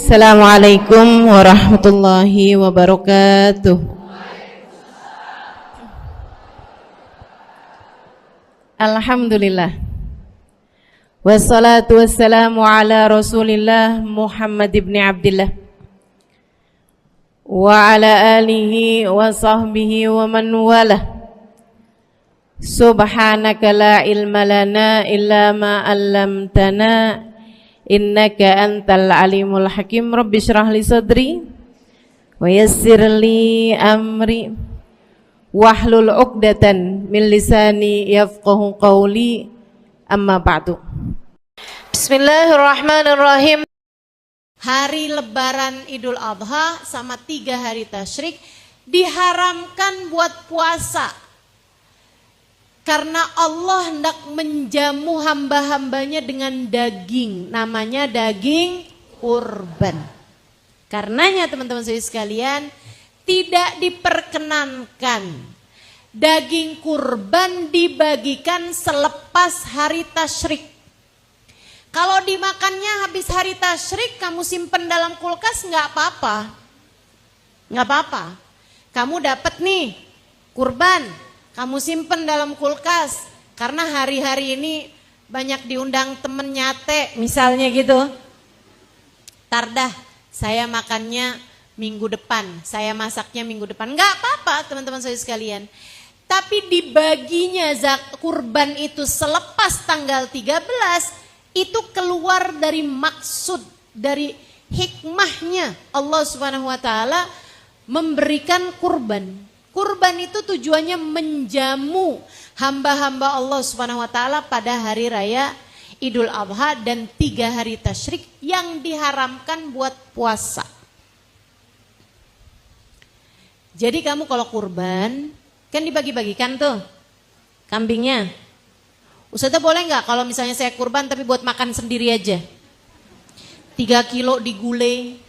Assalamualaikum warahmatullahi wabarakatuh. Alhamdulillah. Wassalatu wassalamu ala Rasulillah Muhammad ibn Abdillah wa ala alihi wa sahbihi wa man walah. Subhanaka la ilma lana illa ma 'allamtana innaka antal alimul hakim. Rabbi shrah li sadri wa yassir li amri wahlul 'uqdatan min lisani yafqahu qawli. Amma ba'du. Bismillahirrahmanirrahim. Hari lebaran Idul Adha sama 3 hari tasyrik diharamkan buat puasa, karena Allah hendak menjamu hamba-hambanya dengan daging, namanya daging kurban. Karenanya teman-teman sekalian, tidak diperkenankan daging kurban dibagikan selepas hari tasyrik. Kalau dimakannya habis hari tasyrik, kamu simpen dalam kulkas nggak apa-apa. Nggak apa-apa. Kamu dapat nih kurban, kamu simpen dalam kulkas, karena hari-hari ini banyak diundang temen nyate misalnya gitu. Tardah, saya makannya minggu depan, saya masaknya minggu depan. Enggak apa-apa teman-teman saya sekalian. Tapi dibaginya kurban itu selepas tanggal 13, itu keluar dari maksud, dari hikmahnya Allah Subhanahu wa taala memberikan kurban. Kurban itu tujuannya menjamu hamba-hamba Allah Subhanahu wa taala pada hari raya Idul Adha dan 3 hari tasyrik yang diharamkan buat puasa. Jadi kamu kalau kurban kan dibagi-bagikan tuh kambingnya. Ustazah boleh nggak kalau misalnya saya kurban tapi buat makan sendiri aja? 3 kilo digulai,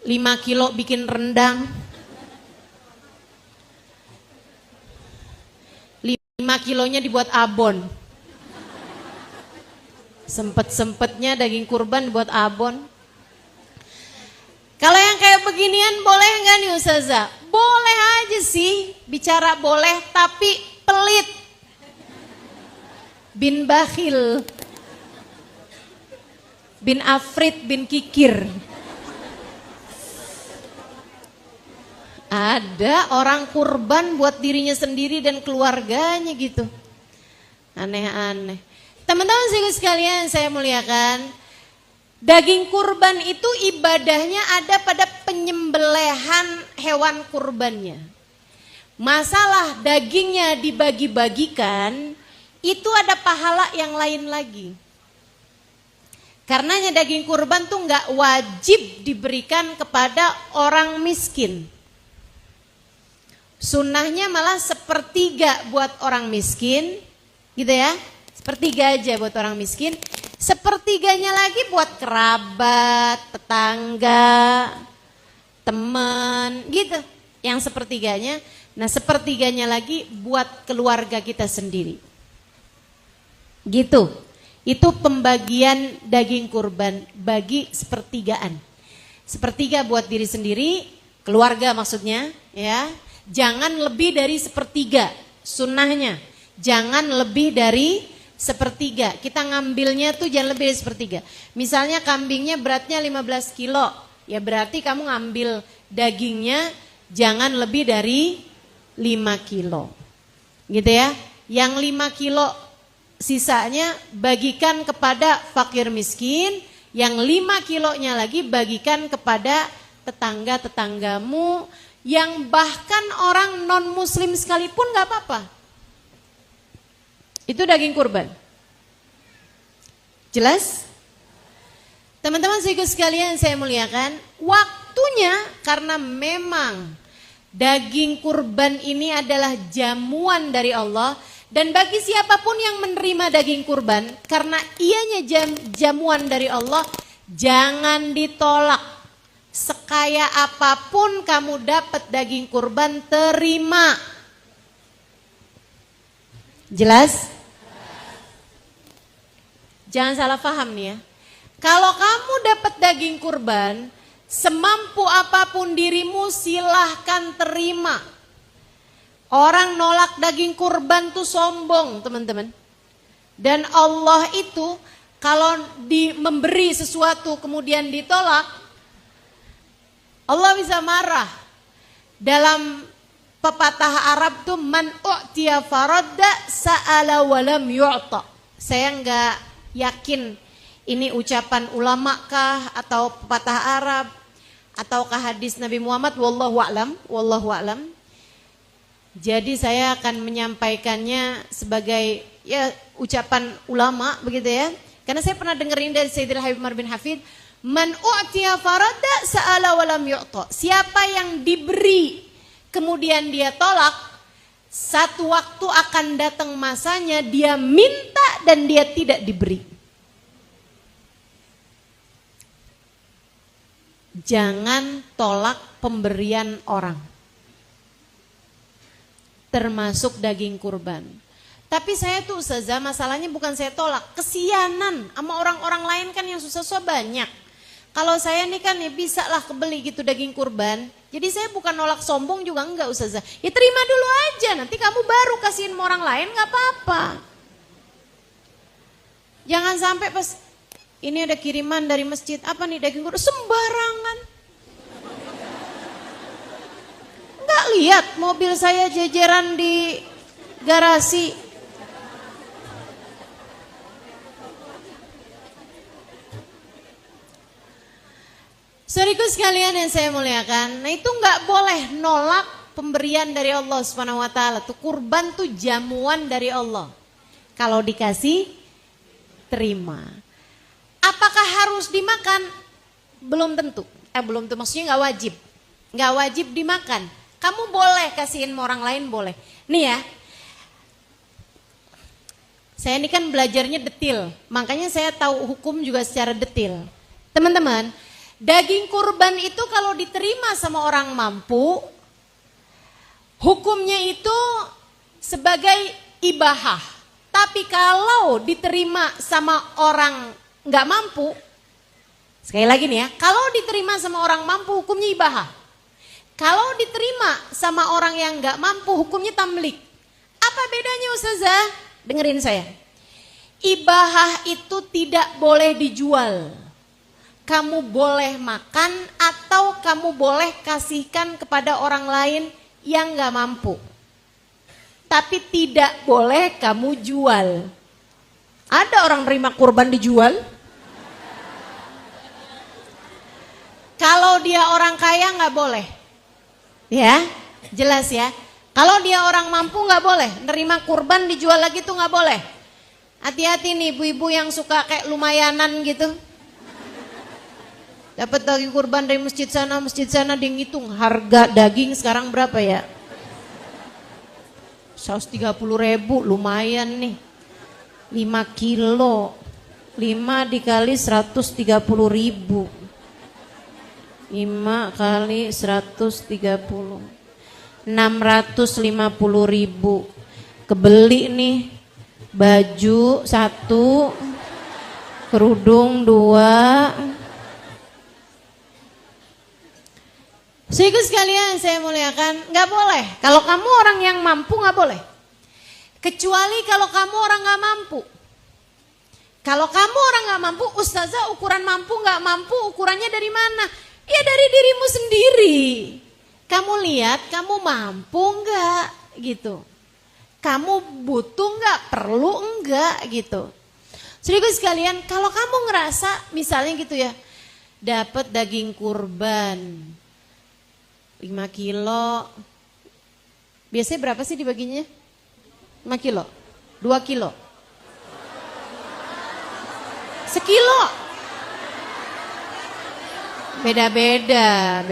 5 kilo bikin rendang, 5 kilonya dibuat abon. Sempet-sempetnya daging kurban buat abon. Kalau yang kayak beginian boleh nggak nih Ustazah? Boleh aja sih, bicara boleh tapi pelit. Bin bakhil, bin afrit, bin kikir. Ada orang kurban buat dirinya sendiri dan keluarganya gitu. Aneh-aneh. Teman-teman sekalian saya muliakan, daging kurban itu ibadahnya ada pada penyembelihan hewan kurbannya. Masalah dagingnya dibagi-bagikan, itu ada pahala yang lain lagi. Karenanya daging kurban tuh nggak wajib diberikan kepada orang miskin. Sunnahnya malah 1/3 buat orang miskin, gitu ya. 1/3 aja buat orang miskin. 1/3-nya lagi buat kerabat, tetangga, teman, gitu. Yang 1/3-nya. Nah 1/3-nya lagi buat keluarga kita sendiri. Gitu. Itu pembagian daging kurban, bagi 1/3-an. 1/3 buat diri sendiri, keluarga maksudnya, ya. Jangan lebih dari 1/3 sunnahnya. Jangan lebih dari 1/3. Kita ngambilnya tuh jangan lebih dari 1/3. Misalnya kambingnya beratnya 15 kilo. Ya berarti kamu ngambil dagingnya jangan lebih dari 5 kilo. Gitu ya. Yang 5 kilo sisanya bagikan kepada fakir miskin. Yang 5 kilonya lagi bagikan kepada tetangga-tetanggamu, yang bahkan orang non muslim sekalipun gak apa-apa. Itu daging kurban. Jelas? Teman-teman sekalian saya muliakan, waktunya karena memang daging kurban ini adalah jamuan dari Allah, dan bagi siapapun yang menerima daging kurban karena ianya jamuan dari Allah, jangan ditolak. Sekaya apapun kamu dapat daging kurban, terima. Jelas? Jangan salah paham nih ya. Kalau kamu dapat daging kurban, semampu apapun dirimu silahkan terima. Orang nolak daging kurban tuh sombong, teman-teman. Dan Allah itu kalau memberi sesuatu kemudian ditolak, Allah bisa marah. Dalam pepatah Arab tuh man u'tiya faradda sa'ala walam yu'ta. Saya enggak yakin ini ucapan ulama kah atau pepatah Arab ataukah hadis Nabi Muhammad, wallahu a'lam. Jadi saya akan menyampaikannya sebagai ya ucapan ulama begitu ya. Karena saya pernah dengerin dari Sayyidil Habib Umar bin Hafid, man u'tiya farada sa'ala walam yu'ta. Siapa yang diberi kemudian dia tolak, satu waktu akan datang masanya dia minta dan dia tidak diberi. Jangan tolak pemberian orang, termasuk daging kurban. Tapi saya tuh Ustazah, masalahnya bukan saya tolak, kesianan sama orang-orang lain kan yang susah-susah banyak. Kalau saya nih kan ya bisa lah kebeli gitu daging kurban. Jadi saya bukan nolak, sombong juga enggak Ustazah. Ya terima dulu aja, nanti kamu baru kasihin sama orang lain gak apa-apa. Jangan sampai pas ini ada kiriman dari masjid, apa nih daging kurban, sembarangan. Enggak lihat mobil saya jejeran di garasi. Saudaraku sekalian yang saya muliakan, nah itu nggak boleh nolak pemberian dari Allah Subhanahu Wa Taala. Tuh kurban tuh jamuan dari Allah. Kalau dikasih, terima. Apakah harus dimakan? Belum tentu. Belum tentu. Maksudnya nggak wajib dimakan. Kamu boleh kasihin orang lain boleh. Nih ya, saya ini kan belajarnya detil, makanya saya tahu hukum juga secara detil. Teman-teman. Daging kurban itu kalau diterima sama orang mampu, hukumnya itu sebagai ibahah. Tapi kalau diterima sama orang nggak mampu, sekali lagi nih ya, kalau diterima sama orang mampu hukumnya ibahah. Kalau diterima sama orang yang nggak mampu hukumnya tamlik. Apa bedanya Ustazah? Dengerin saya. Ibahah itu tidak boleh dijual. Kamu boleh makan atau kamu boleh kasihkan kepada orang lain yang gak mampu. Tapi tidak boleh kamu jual. Ada orang terima kurban dijual? Kalau dia orang kaya gak boleh. Ya, jelas ya. Kalau dia orang mampu gak boleh. Nerima kurban dijual lagi tuh gak boleh. Hati-hati nih ibu-ibu yang suka kayak lumayanan gitu. Dapat daging kurban dari masjid sana dia ngitung harga daging sekarang berapa ya? 130.000, lumayan nih. 5 kilo. 5 dikali 130.000. 5 kali 130. 650.000. Kebeli nih baju 1, kerudung 2. Saudaraku sekalian saya muliakan, nggak boleh. Kalau kamu orang yang mampu nggak boleh. Kecuali kalau kamu orang nggak mampu. Kalau kamu orang nggak mampu, Ustazah ukuran mampu nggak mampu ukurannya dari mana? Ya dari dirimu sendiri. Kamu lihat kamu mampu nggak gitu. Kamu butuh nggak, perlu nggak gitu. Saudaraku sekalian, kalau kamu ngerasa misalnya gitu ya, dapat daging kurban 5 kilo. Biasanya berapa sih dibaginya? 5 kilo? 2 kilo? Sekilo? Beda-beda.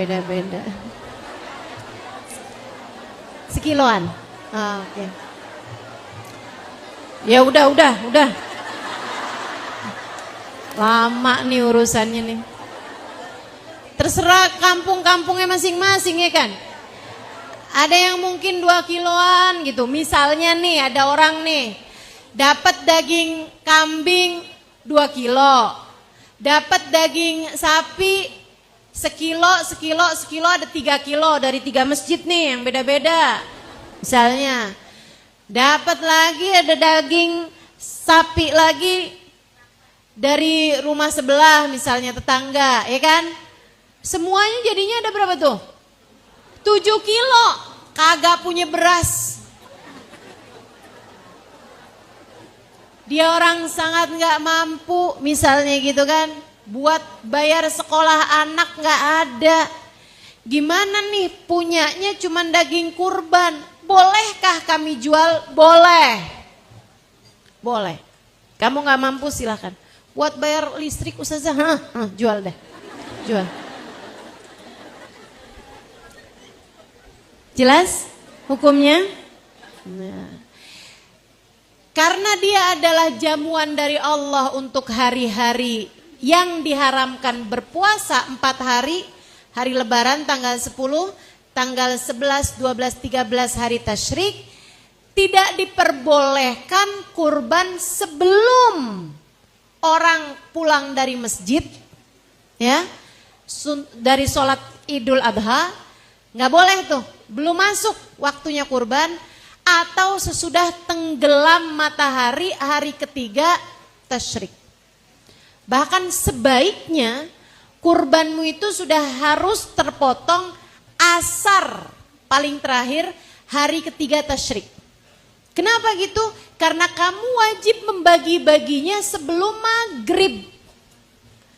Sekiloan? Oke. Ya udah. Lama nih urusannya nih. Terserah kampung-kampungnya masing-masing ya kan. Ada yang mungkin 2 kiloan gitu. Misalnya nih ada orang nih dapat daging kambing 2 kilo. Dapat daging sapi sekilo ada 3 kilo dari 3 masjid nih yang beda-beda. Misalnya dapat lagi ada daging sapi lagi dari rumah sebelah misalnya tetangga, ya kan? Semuanya jadinya ada berapa tuh? 7 kilo, kagak punya beras. Dia orang sangat gak mampu misalnya gitu kan. Buat bayar sekolah anak gak ada. Gimana nih punyanya cuman daging kurban. Bolehkah kami jual? Boleh. Boleh. Kamu gak mampu silahkan. Buat bayar listrik ustazah, jual deh. Jual. Jelas hukumnya? Nah. Karena dia adalah jamuan dari Allah untuk hari-hari yang diharamkan berpuasa 4 hari. Hari lebaran tanggal 10, tanggal 11, 12, 13 hari tasyrik. Tidak diperbolehkan kurban sebelum orang pulang dari masjid. Ya, dari sholat Idul Adha. Gak boleh tuh, belum masuk waktunya kurban. Atau sesudah tenggelam matahari hari ketiga tasyrik. Bahkan sebaiknya kurbanmu itu sudah harus terpotong asar paling terakhir hari ketiga tasyrik. Kenapa gitu? Karena kamu wajib membagi-baginya sebelum maghrib.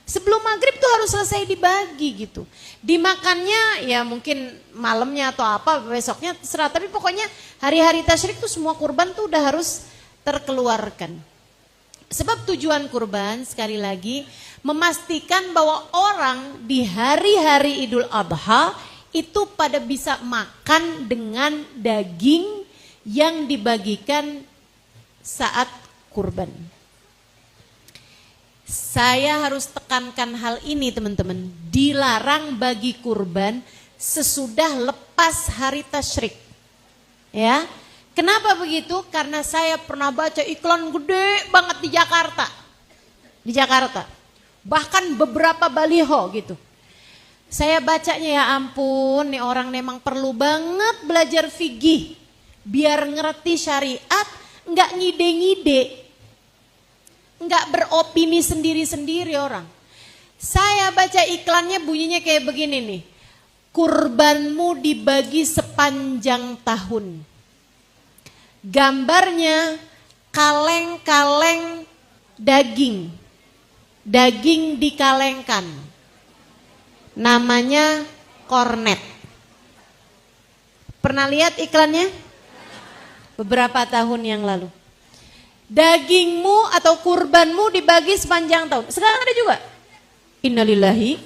Sebelum maghrib tuh harus selesai dibagi gitu. Dimakannya ya mungkin malamnya atau apa besoknya terserah. Tapi pokoknya hari-hari tasyrik tuh semua kurban tuh udah harus terkeluarkan. Sebab tujuan kurban sekali lagi memastikan bahwa orang di hari-hari Idul Adha itu pada bisa makan dengan daging yang dibagikan saat kurban. Saya harus tekankan hal ini teman-teman. Dilarang bagi kurban sesudah lepas hari tasyrik. Ya. Kenapa begitu? Karena saya pernah baca iklan gede banget di Jakarta. Di Jakarta. Bahkan beberapa baliho gitu. Saya bacanya ya ampun, nih orang memang perlu banget belajar fikih. Biar ngerti syariat, enggak ngide-ngide. Enggak beropini sendiri-sendiri orang. Saya baca iklannya bunyinya kayak begini nih. Kurbanmu dibagi sepanjang tahun. Gambarnya kaleng-kaleng daging. Daging dikalengkan. Namanya kornet. Pernah lihat iklannya? Beberapa tahun yang lalu. Dagingmu atau kurbanmu dibagi sepanjang tahun. Sekarang ada juga. Innalillahi.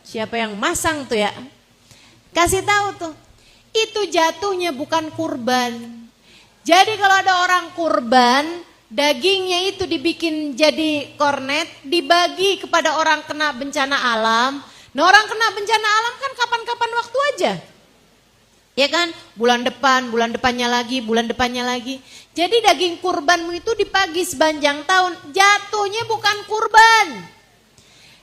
Siapa yang masang tuh ya? Kasih tahu tuh. Itu jatuhnya bukan kurban. Jadi kalau ada orang kurban, dagingnya itu dibikin jadi kornet, dibagi kepada orang kena bencana alam. Nah orang kena bencana alam kan kapan-kapan waktu aja. Ya kan, bulan depannya lagi, bulan depannya lagi. Jadi daging kurbanmu itu dibagi sepanjang tahun. Jatuhnya bukan kurban.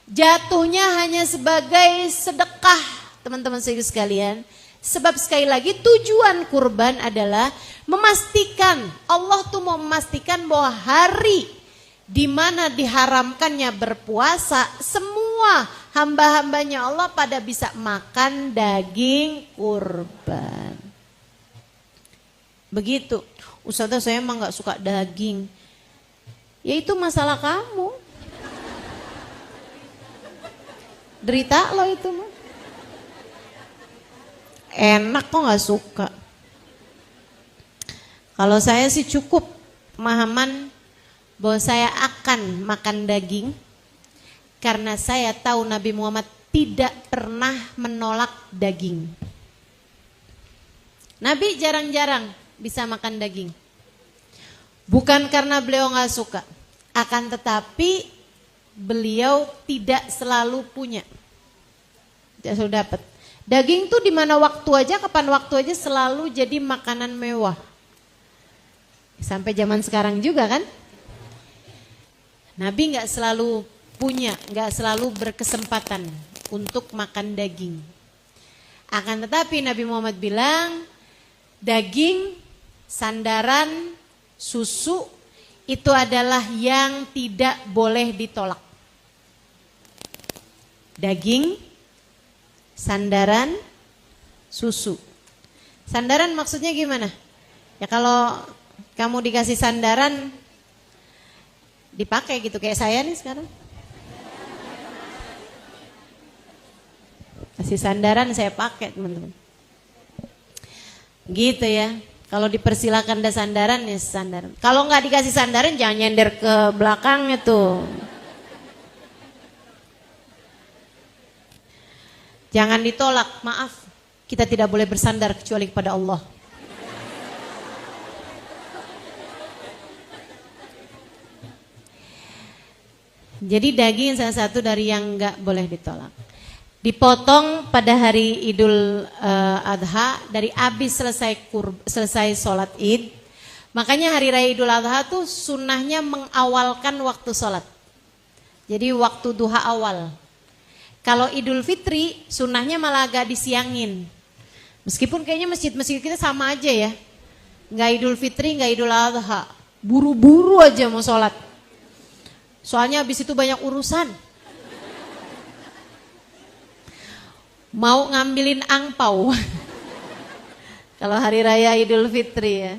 Jatuhnya hanya sebagai sedekah, teman-teman sekalian. Sebab sekali lagi tujuan kurban adalah memastikan, Allah tuh mau memastikan bahwa hari di mana diharamkannya berpuasa, semua hamba-hambanya Allah pada bisa makan daging kurban. Begitu. Ustazah saya emang gak suka daging. Ya itu masalah kamu. Derita lo itu mah. Enak kok gak suka. Kalau saya sih cukup pemahaman bahwa saya akan makan daging. Karena saya tahu Nabi Muhammad tidak pernah menolak daging. Nabi jarang-jarang bisa makan daging. Bukan karena beliau gak suka. Akan tetapi beliau tidak selalu punya. Tidak selalu dapat. Daging tuh di mana waktu aja, kapan waktu aja selalu jadi makanan mewah. Sampai zaman sekarang juga kan. Nabi gak selalu nggak selalu berkesempatan untuk makan daging. Akan tetapi Nabi Muhammad bilang, daging, sandaran, susu itu adalah yang tidak boleh ditolak. Daging, sandaran, susu. Sandaran maksudnya gimana? Ya kalau kamu dikasih sandaran, dipakai gitu kayak saya nih sekarang. Kasih sandaran saya pakai teman-teman. Gitu ya. Kalau dipersilakan ada sandaran ya sandaran. Kalau nggak dikasih sandaran jangan nyender ke belakangnya tuh. Jangan ditolak. Maaf, kita tidak boleh bersandar kecuali kepada Allah. Jadi daging salah satu dari yang nggak boleh ditolak. Dipotong pada hari Idul Adha dari habis selesai sholat Id. Makanya hari raya Idul Adha tuh sunnahnya mengawalkan waktu sholat. Jadi waktu duha awal. Kalau Idul Fitri sunnahnya malah agak disiangin. Meskipun kayaknya masjid-masjid kita sama aja ya. Nggak Idul Fitri, nggak Idul Adha. Buru-buru aja mau sholat. Soalnya habis itu banyak urusan. Mau ngambilin angpau. Kalau hari raya Idul Fitri ya.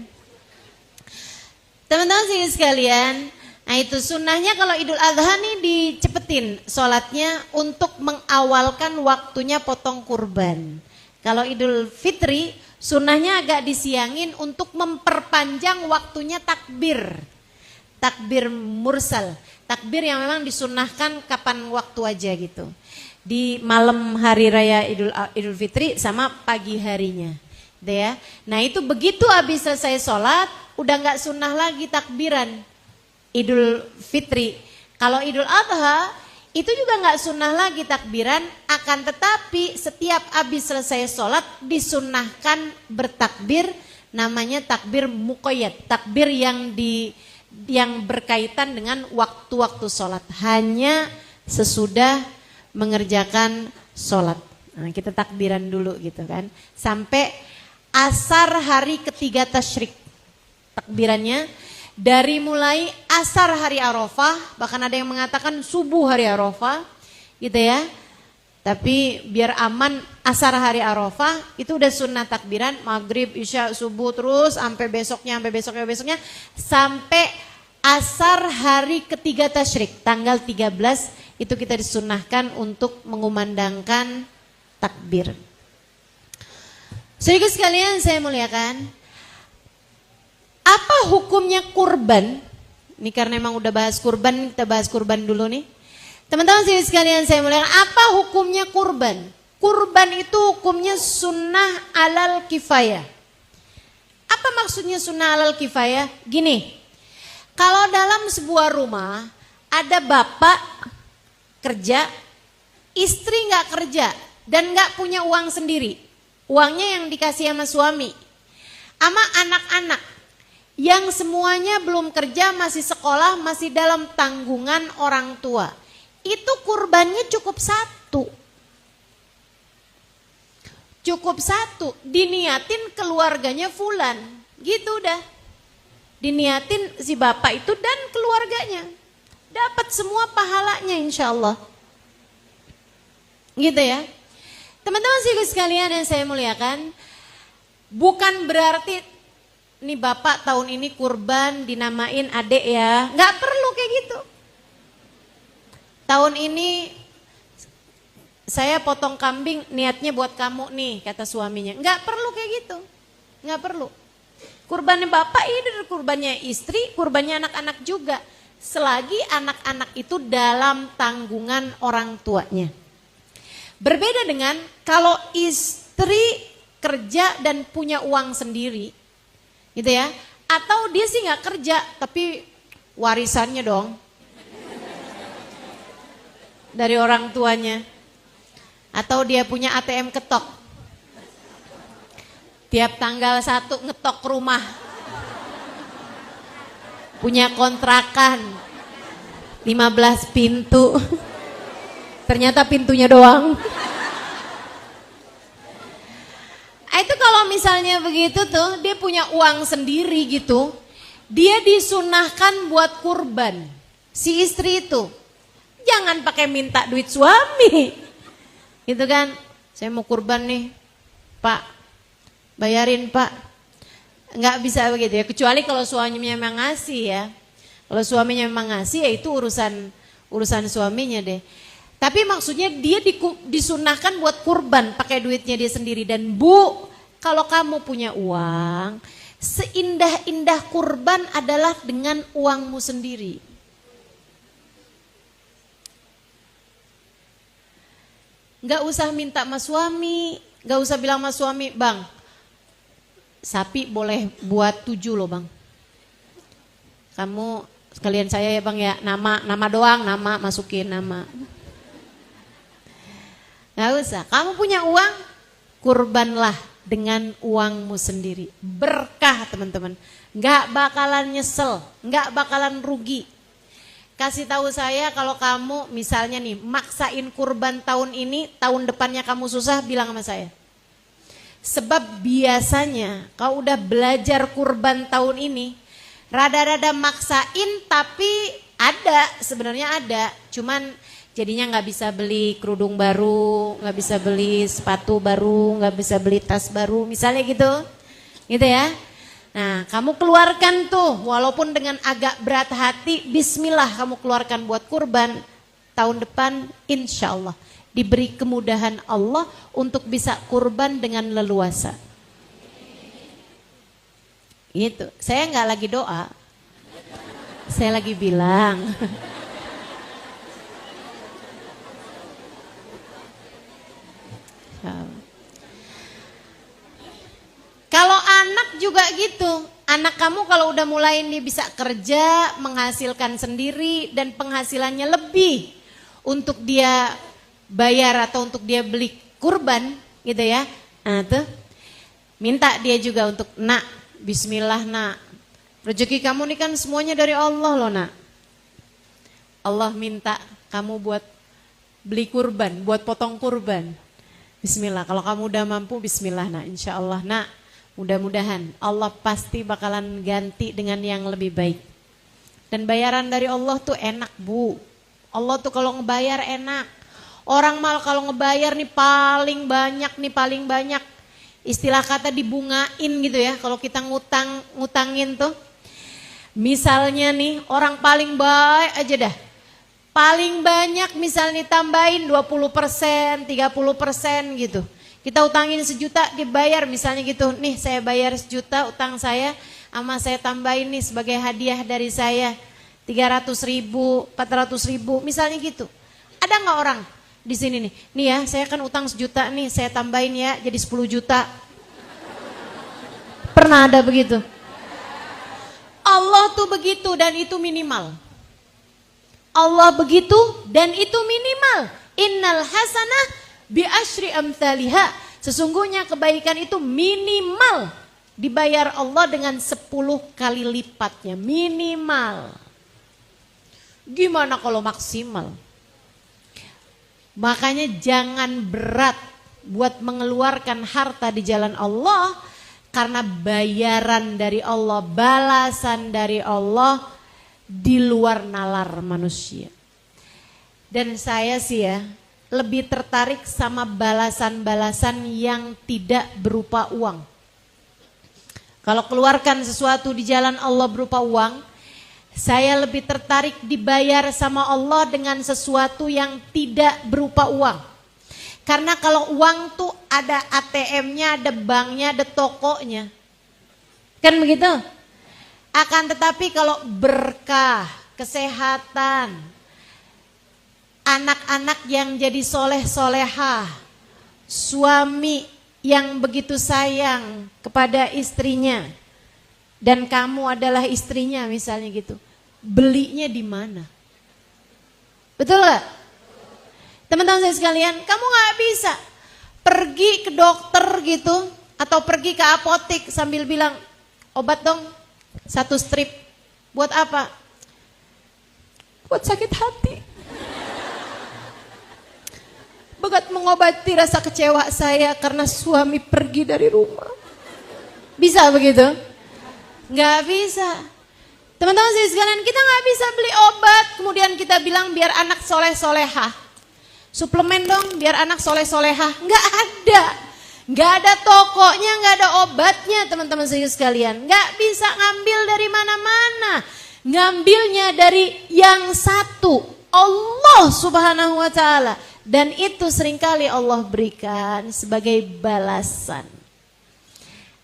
Teman-teman sekalian, nah itu sunnahnya kalau Idul Adha nih dicepetin sholatnya untuk mengawalkan waktunya potong kurban. Kalau Idul Fitri sunnahnya agak disiangin untuk memperpanjang waktunya takbir. Takbir mursal. Takbir yang memang disunnahkan kapan waktu aja gitu. Di malam hari raya Idul Fitri sama pagi harinya. Gitu ya. Nah itu begitu habis selesai sholat, udah gak sunnah lagi takbiran Idul Fitri. Kalau Idul Adha, itu juga gak sunnah lagi takbiran, akan tetapi setiap habis selesai sholat disunnahkan bertakbir, namanya takbir muqayyad. Takbir yang berkaitan dengan waktu-waktu sholat. Hanya sesudah mengerjakan sholat. Nah, kita takbiran dulu gitu kan. Sampai asar hari ketiga tasyrik. Takbirannya dari mulai asar hari Arafah, bahkan ada yang mengatakan subuh hari Arafah gitu ya. Tapi biar aman asar hari Arafah itu udah sunnah takbiran, maghrib, isya, subuh terus sampai besoknya sampai asar hari ketiga tasyrik tanggal 13 itu kita disunnahkan untuk mengumandangkan takbir. Saudara sekalian saya muliakan, apa hukumnya kurban? Ini karena memang udah bahas kurban, kita bahas kurban dulu nih. Teman-teman saudara sekalian saya muliakan, apa hukumnya kurban? Kurban itu hukumnya sunnah alal kifayah. Apa maksudnya sunnah alal kifayah? Gini, kalau dalam sebuah rumah ada bapak kerja, istri nggak kerja dan nggak punya uang sendiri, uangnya yang dikasih sama suami, sama anak-anak yang semuanya belum kerja, masih sekolah, masih dalam tanggungan orang tua, itu kurbannya cukup satu, diniatin keluarganya fulan, gitu udah, diniatin si bapak itu dan keluarganya. Dapat semua pahalanya insya Allah. Gitu ya. Teman-teman sekalian yang saya muliakan, bukan berarti nih bapak tahun ini kurban dinamain adek ya. Gak perlu kayak gitu. Tahun ini saya potong kambing niatnya buat kamu nih, kata suaminya. Gak perlu kayak gitu. Gak perlu. Kurbannya bapak ini, kurbannya istri, kurbannya anak-anak juga. Selagi anak-anak itu dalam tanggungan orang tuanya. Berbeda dengan kalau istri kerja dan punya uang sendiri, gitu ya. Atau dia sih nggak kerja, tapi warisannya dong dari orang tuanya. Atau dia punya ATM ketok, tiap tanggal 1 ngetok rumah. Punya kontrakan, 15 pintu. Ternyata pintunya doang. Itu kalau misalnya begitu tuh, dia punya uang sendiri gitu, dia disunahkan buat kurban. Si istri itu, jangan pakai minta duit suami. Gitu kan, saya mau kurban nih, Pak, bayarin Pak. Nggak bisa begitu ya, kecuali kalau suaminya memang ngasih ya. Kalau suaminya memang ngasih ya itu urusan suaminya deh. Tapi maksudnya dia disunahkan buat kurban pakai duitnya dia sendiri. Dan Bu, kalau kamu punya uang, seindah-indah kurban adalah dengan uangmu sendiri. Nggak usah minta sama suami, nggak usah bilang sama suami, Bang, sapi boleh buat 7 loh Bang. Kamu sekalian saya ya Bang ya, nama doang, nama masukin nama. Nggak usah, kamu punya uang, kurbanlah dengan uangmu sendiri. Berkah teman-teman, nggak bakalan nyesel, nggak bakalan rugi. Kasih tahu saya kalau kamu misalnya nih maksain kurban tahun ini, tahun depannya kamu susah, bilang sama saya. Sebab biasanya kalau udah belajar kurban tahun ini, rada-rada maksain tapi sebenarnya ada, cuman jadinya nggak bisa beli kerudung baru, nggak bisa beli sepatu baru, nggak bisa beli tas baru, misalnya gitu ya. Nah, kamu keluarkan tuh, walaupun dengan agak berat hati, bismillah kamu keluarkan buat kurban. Tahun depan insya Allah diberi kemudahan Allah untuk bisa kurban dengan leluasa. Gitu, saya nggak lagi doa, saya lagi bilang. Kalau anak juga gitu, anak kamu kalau udah mulai nih bisa kerja, menghasilkan sendiri dan penghasilannya lebih untuk dia bayar atau untuk dia beli kurban gitu ya. Nah tuh, minta dia juga untuk, nak, bismillah nak, rezeki kamu nih kan semuanya dari Allah loh nak. Allah minta kamu buat beli kurban, buat potong kurban. Bismillah, kalau kamu udah mampu bismillah nak, insya Allah nak. Mudah-mudahan Allah pasti bakalan ganti dengan yang lebih baik. Dan bayaran dari Allah tuh enak Bu. Allah tuh kalau ngebayar enak. Orang mal kalau ngebayar nih paling banyak. Istilah kata dibungain gitu ya. Kalau kita ngutangin tuh. Misalnya nih orang paling baik aja dah. Paling banyak misalnya tambahin 20%, 30% gitu. Kita utangin 1 juta dibayar misalnya gitu. Nih saya bayar 1 juta utang saya, sama saya tambahin nih sebagai hadiah dari saya 300.000, 400.000 misalnya gitu. Ada nggak orang di sini nih? Nih ya saya kan utang 1 juta nih, saya tambahin ya jadi 10 juta. Pernah ada begitu? Allah tuh begitu dan itu minimal. Allah begitu dan itu minimal. Innal hasanah bi asyri amthaliha. Sesungguhnya kebaikan itu minimal dibayar Allah dengan 10 kali lipatnya, minimal. Gimana kalau maksimal? Makanya jangan berat buat mengeluarkan harta di jalan Allah, karena bayaran dari Allah, balasan dari Allah di luar nalar manusia. Dan saya sih ya lebih tertarik sama balasan-balasan yang tidak berupa uang. Kalau keluarkan sesuatu di jalan Allah berupa uang, saya lebih tertarik dibayar sama Allah dengan sesuatu yang tidak berupa uang. Karena kalau uang tuh ada ATM-nya, ada banknya, ada tokonya. Kan begitu? Akan tetapi kalau berkah, kesehatan, anak-anak yang jadi soleh-solehah, suami yang begitu sayang kepada istrinya, dan kamu adalah istrinya misalnya gitu, belinya di mana? Betul gak? Teman-teman saya sekalian, kamu gak bisa pergi ke dokter gitu, atau pergi ke apotek sambil bilang, obat dong 1 strip, buat apa? buat sakit hati. Begat mengobati rasa kecewa saya karena suami pergi dari rumah. Bisa begitu? Nggak bisa. Teman-teman sekalian, kita nggak bisa beli obat kemudian kita bilang biar anak soleh-solehah. Suplemen dong biar anak soleh-solehah. Nggak ada. Nggak ada tokonya, nggak ada obatnya teman-teman sekalian. Nggak bisa ngambil dari mana-mana. Ngambilnya dari yang satu, Allah Subhanahu wa Ta'ala. Dan itu seringkali Allah berikan sebagai balasan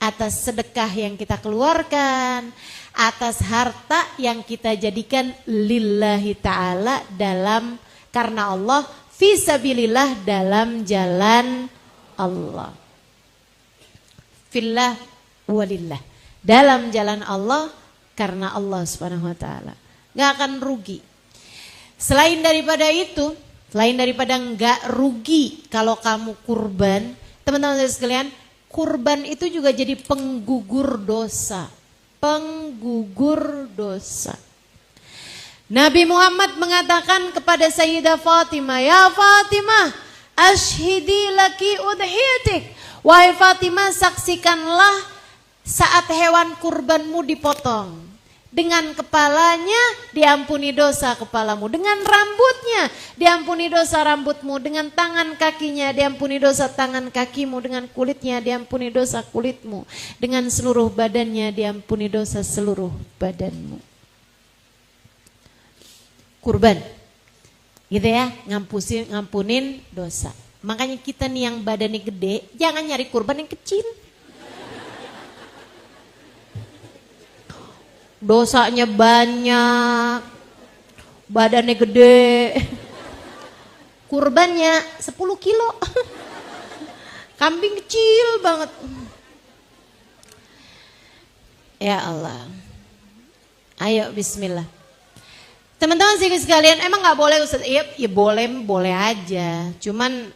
atas sedekah yang kita keluarkan, atas harta yang kita jadikan lillahi ta'ala dalam karena Allah, fisabilillah dalam jalan Allah. Fillah walillah, dalam jalan Allah karena Allah Subhanahu wa Ta'ala. Gak akan rugi. Selain daripada itu, selain daripada nggak rugi kalau kamu kurban, teman-teman sekalian, kurban itu juga jadi penggugur dosa. Penggugur dosa. Nabi Muhammad mengatakan kepada Sayyidah Fatimah, "Ya Fatimah, ashhidi laki udhiyatik." Wahai Fatimah, saksikanlah saat hewan kurbanmu dipotong. Dengan kepalanya diampuni dosa kepalamu, dengan rambutnya diampuni dosa rambutmu, dengan tangan kakinya diampuni dosa tangan kakimu, dengan kulitnya diampuni dosa kulitmu, dengan seluruh badannya diampuni dosa seluruh badanmu. Kurban, gitu ya, ngampunin dosa. Makanya kita nih yang badannya gede, jangan nyari kurban yang kecil. Dosanya banyak, badannya gede, kurbannya 10 kilo, kambing kecil banget. Ya Allah, ayo bismillah. Teman-teman sekalian, emang gak boleh Ustaz? Ya boleh aja, cuman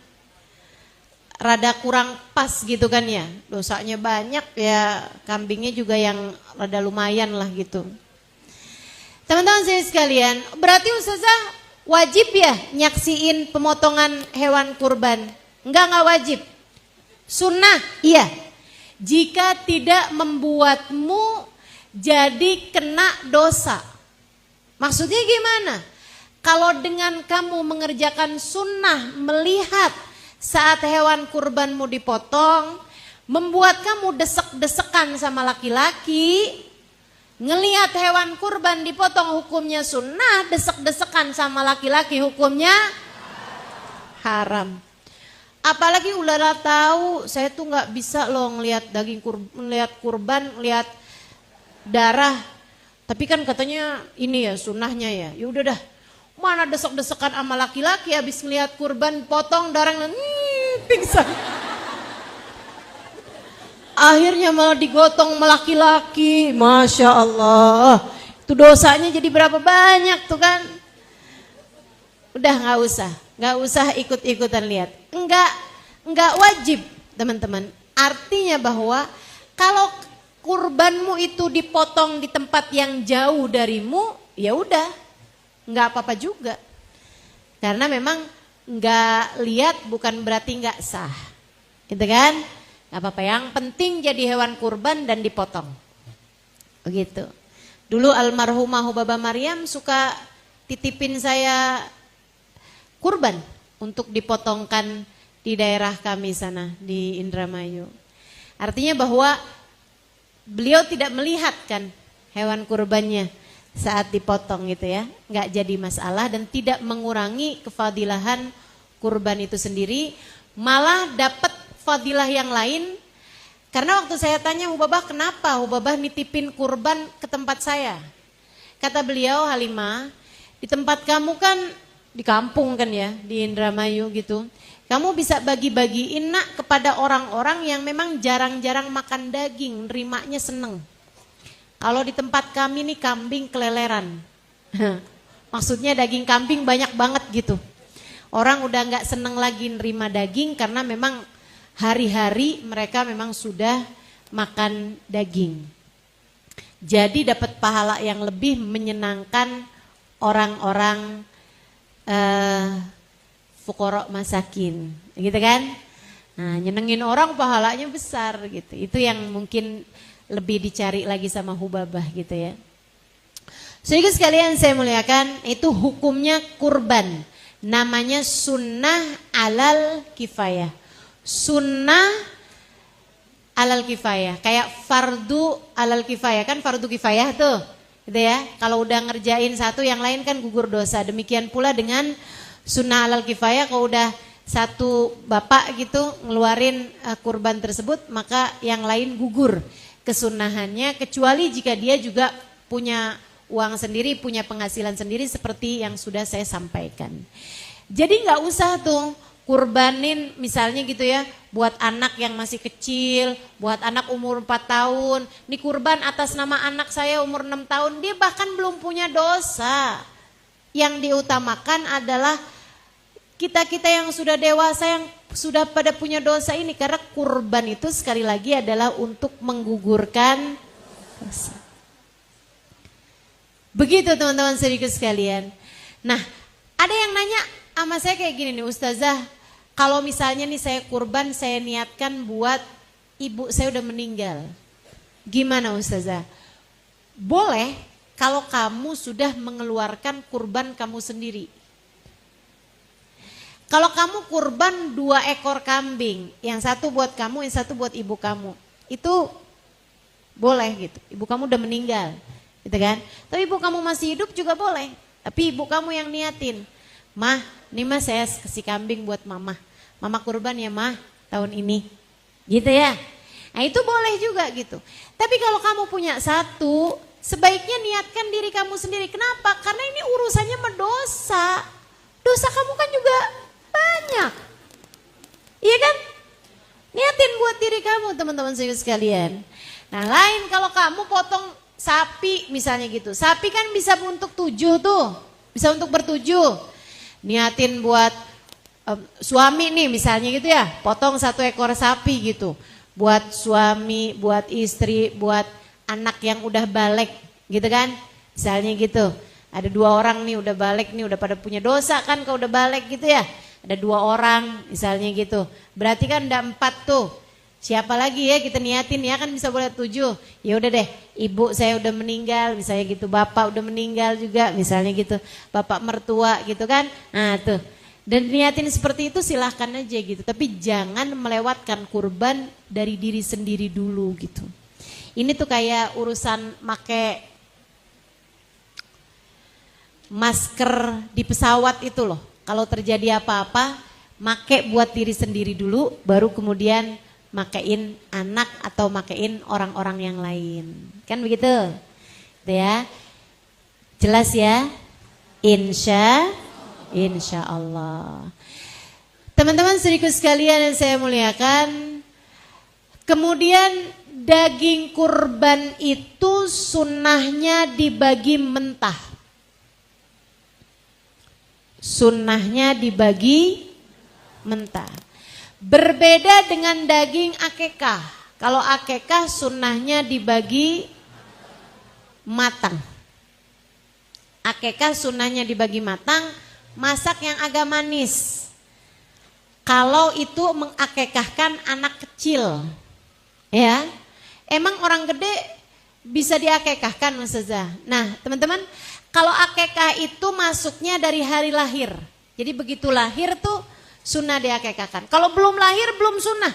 rada kurang pas gitu kan ya, dosanya banyak ya, kambingnya juga yang rada lumayan lah gitu. Teman-teman sekalian, berarti Ustazah wajib ya nyaksiin pemotongan hewan kurban? Enggak wajib. Sunnah, iya. Jika tidak membuatmu jadi kena dosa. Maksudnya gimana? Kalau dengan kamu mengerjakan sunnah, melihat saat hewan kurbanmu dipotong, membuat kamu desek-desekan sama laki-laki, ngelihat hewan kurban dipotong hukumnya sunnah, desek-desekan sama laki-laki hukumnya haram. Apalagi ulala tahu, saya tuh nggak bisa loh ngelihat daging kurban, ngelihat darah. Tapi kan katanya ini ya sunnahnya ya. Ya udah dah. Mana desek-desekan sama laki-laki habis ngelihat kurban potong darah pingsan. Akhirnya malah digotong sama laki-laki. Masya Allah. Itu dosanya jadi berapa banyak tuh kan. Udah gak usah ikut-ikutan lihat. Enggak wajib teman-teman. Artinya bahwa kalau kurbanmu itu dipotong di tempat yang jauh darimu, ya udah. Nggak apa-apa juga, karena memang nggak lihat bukan berarti nggak sah, gitu kan? Nggak apa-apa, yang penting jadi hewan kurban dan dipotong, begitu. Dulu almarhumah Hubabah Maryam suka titipin saya kurban untuk dipotongkan di daerah kami sana di Indramayu. Artinya bahwa beliau tidak melihat kan hewan kurbannya saat dipotong gitu ya, nggak jadi masalah dan tidak mengurangi kefadilahan kurban itu sendiri, malah dapat fadilah yang lain. Karena waktu saya tanya Hubabah, kenapa Hubabah nitipin kurban ke tempat saya? Kata beliau, Halimah, di tempat kamu kan di kampung kan ya, di Indramayu gitu, kamu bisa bagi-bagiin nak kepada orang-orang yang memang jarang-jarang makan daging, nerimanya seneng. Kalau di tempat kami nih kambing keleleran. Maksudnya daging kambing banyak banget gitu. Orang udah gak seneng lagi nerima daging karena memang hari-hari mereka memang sudah makan daging. Jadi dapat pahala yang lebih menyenangkan orang-orang fuqara masakin, gitu kan? Nah, nyenengin orang pahalanya besar gitu. Itu yang mungkin lebih dicari lagi sama Hubabah gitu ya. Saudara sekalian saya muliakan, itu hukumnya kurban. Namanya sunnah alal kifayah. Sunnah alal kifayah. Kayak fardu alal kifayah, kan fardu kifayah tuh. Gitu ya. Kalau udah ngerjain satu yang lain kan gugur dosa. Demikian pula dengan sunnah alal kifayah, kalau udah satu bapak gitu ngeluarin kurban tersebut, maka yang lain gugur kesunahannya, kecuali jika dia juga punya uang sendiri, punya penghasilan sendiri seperti yang sudah saya sampaikan. Jadi nggak usah tuh kurbanin misalnya gitu ya, buat anak yang masih kecil, buat anak umur 4 tahun, ini kurban atas nama anak saya umur 6 tahun, dia bahkan belum punya dosa. Yang diutamakan adalah kita-kita yang sudah dewasa, yang sudah pada punya dosa ini, karena kurban itu sekali lagi adalah untuk menggugurkan dosa. Begitu teman-teman sedikit sekalian. Nah, ada yang nanya sama saya kayak gini nih, Ustazah, kalau misalnya nih saya kurban, saya niatkan buat ibu saya udah meninggal, gimana Ustazah? Boleh kalau kamu sudah mengeluarkan kurban kamu sendiri. Kalau kamu kurban 2 ekor kambing, yang satu buat kamu, yang satu buat ibu kamu, itu boleh gitu. Ibu kamu udah meninggal, gitu kan? Tapi ibu kamu masih hidup juga boleh. Tapi ibu kamu yang niatin, Mah, nih mah saya kasih kambing buat mama. Mama kurban ya mah tahun ini, gitu ya. Nah itu boleh juga gitu. Tapi kalau kamu punya satu, sebaiknya niatkan diri kamu sendiri. Kenapa? Karena ini urusannya mendosa. Dosa kamu kan juga banyak, iya kan? Niatin buat diri kamu teman-teman sekalian. Nah lain kalau kamu potong sapi misalnya gitu. Sapi kan bisa untuk 7 tuh, bisa untuk bertujuh. Niatin buat suami nih misalnya gitu ya, potong 1 ekor sapi gitu. Buat suami, buat istri, buat anak yang udah balik gitu kan. Misalnya gitu, ada 2 orang nih udah balik nih, udah pada punya dosa kan kalau udah balik gitu ya. Ada 2 orang misalnya gitu, berarti kan udah 4 tuh. Siapa lagi ya kita niatin ya, kan bisa boleh 7. Ya udah deh, ibu saya udah meninggal misalnya gitu, bapak udah meninggal juga misalnya gitu, bapak mertua gitu kan. Nah tuh, dan niatin seperti itu silahkan aja gitu. Tapi jangan melewatkan kurban dari diri sendiri dulu gitu. Ini tuh kayak urusan make masker di pesawat itu loh. Kalau terjadi apa-apa, make buat diri sendiri dulu, baru kemudian makein anak atau makein orang-orang yang lain. Kan begitu? Gitu ya. Jelas ya? Insya Allah. Teman-teman sedikit sekalian yang saya muliakan, kemudian daging kurban itu sunnahnya dibagi mentah. Sunnahnya dibagi mentah. Berbeda dengan daging akekah. Kalau akekah sunnahnya dibagi matang. Akekah sunnahnya dibagi matang, masak yang agak manis. Kalau itu mengakekahkan anak kecil, ya, emang orang gede bisa diakekahkan Ustazah. Nah teman-teman, kalau akekah itu masuknya dari hari lahir. Jadi begitu lahir tuh sunnah diakekahkan. Kalau belum lahir belum sunnah.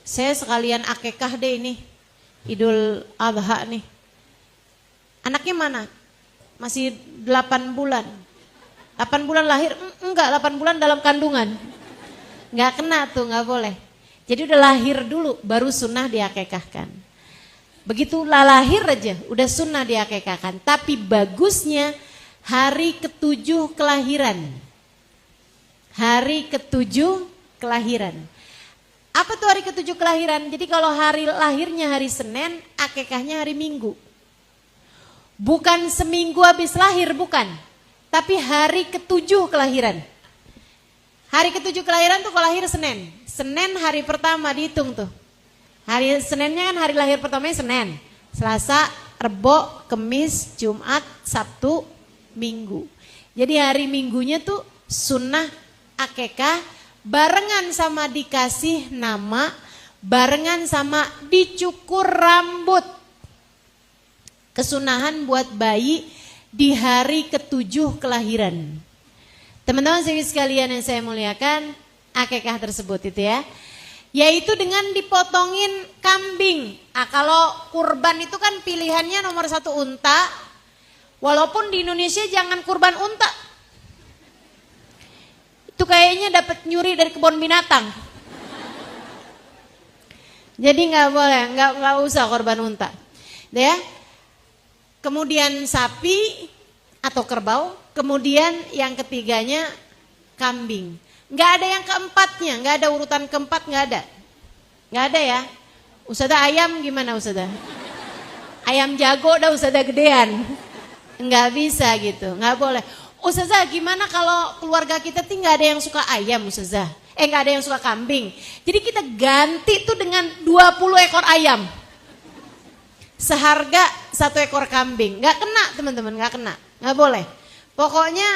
Saya sekalian akekah deh ini, Idul Adha nih. Anaknya mana? Masih 8 bulan. 8 bulan lahir? Enggak, 8 bulan dalam kandungan. Enggak kena tuh, enggak boleh. Jadi udah lahir dulu baru sunnah diakekahkan. Begitu lahir aja udah sunnah diakekahkan. Tapi bagusnya hari ke-7 kelahiran. Hari ke-7 kelahiran. Apa tuh hari ke-7 kelahiran? Jadi kalau hari lahirnya hari Senin, akekahnya hari Minggu. Bukan seminggu habis lahir, bukan. Tapi hari ke-7 kelahiran. Hari ke-7 kelahiran tuh kalau lahir Senin. Senin hari pertama dihitung tuh. Hari Seninnya kan hari lahir pertamanya Senin. Selasa, Rebo, Kemis, Jumat, Sabtu, Minggu. Jadi hari Minggunya tuh sunnah akekah barengan sama dikasih nama, barengan sama dicukur rambut. Kesunahan buat bayi di hari ke-7 kelahiran. Teman-teman sekalian yang saya muliakan, akekah tersebut itu ya. Yaitu dengan dipotongin kambing. Kalau kurban itu kan pilihannya nomor 1 unta. Walaupun di Indonesia jangan kurban unta. Itu kayaknya dapat nyuri dari kebun binatang. Jadi nggak boleh, nggak usah korban unta, ya. Kemudian sapi atau kerbau, kemudian yang ketiganya kambing. Nggak ada yang keempatnya, nggak ada urutan keempat, nggak ada ya. Ustazah ayam gimana Ustazah? Ayam jago dah Ustazah gedean, nggak bisa gitu, nggak boleh. Ustazah gimana kalau keluarga kita tuh nggak ada yang suka ayam Ustazah? Nggak ada yang suka kambing. Jadi kita ganti tuh dengan 20 ekor ayam. Seharga 1 ekor kambing. Nggak kena teman-teman, nggak kena. Nggak boleh. Pokoknya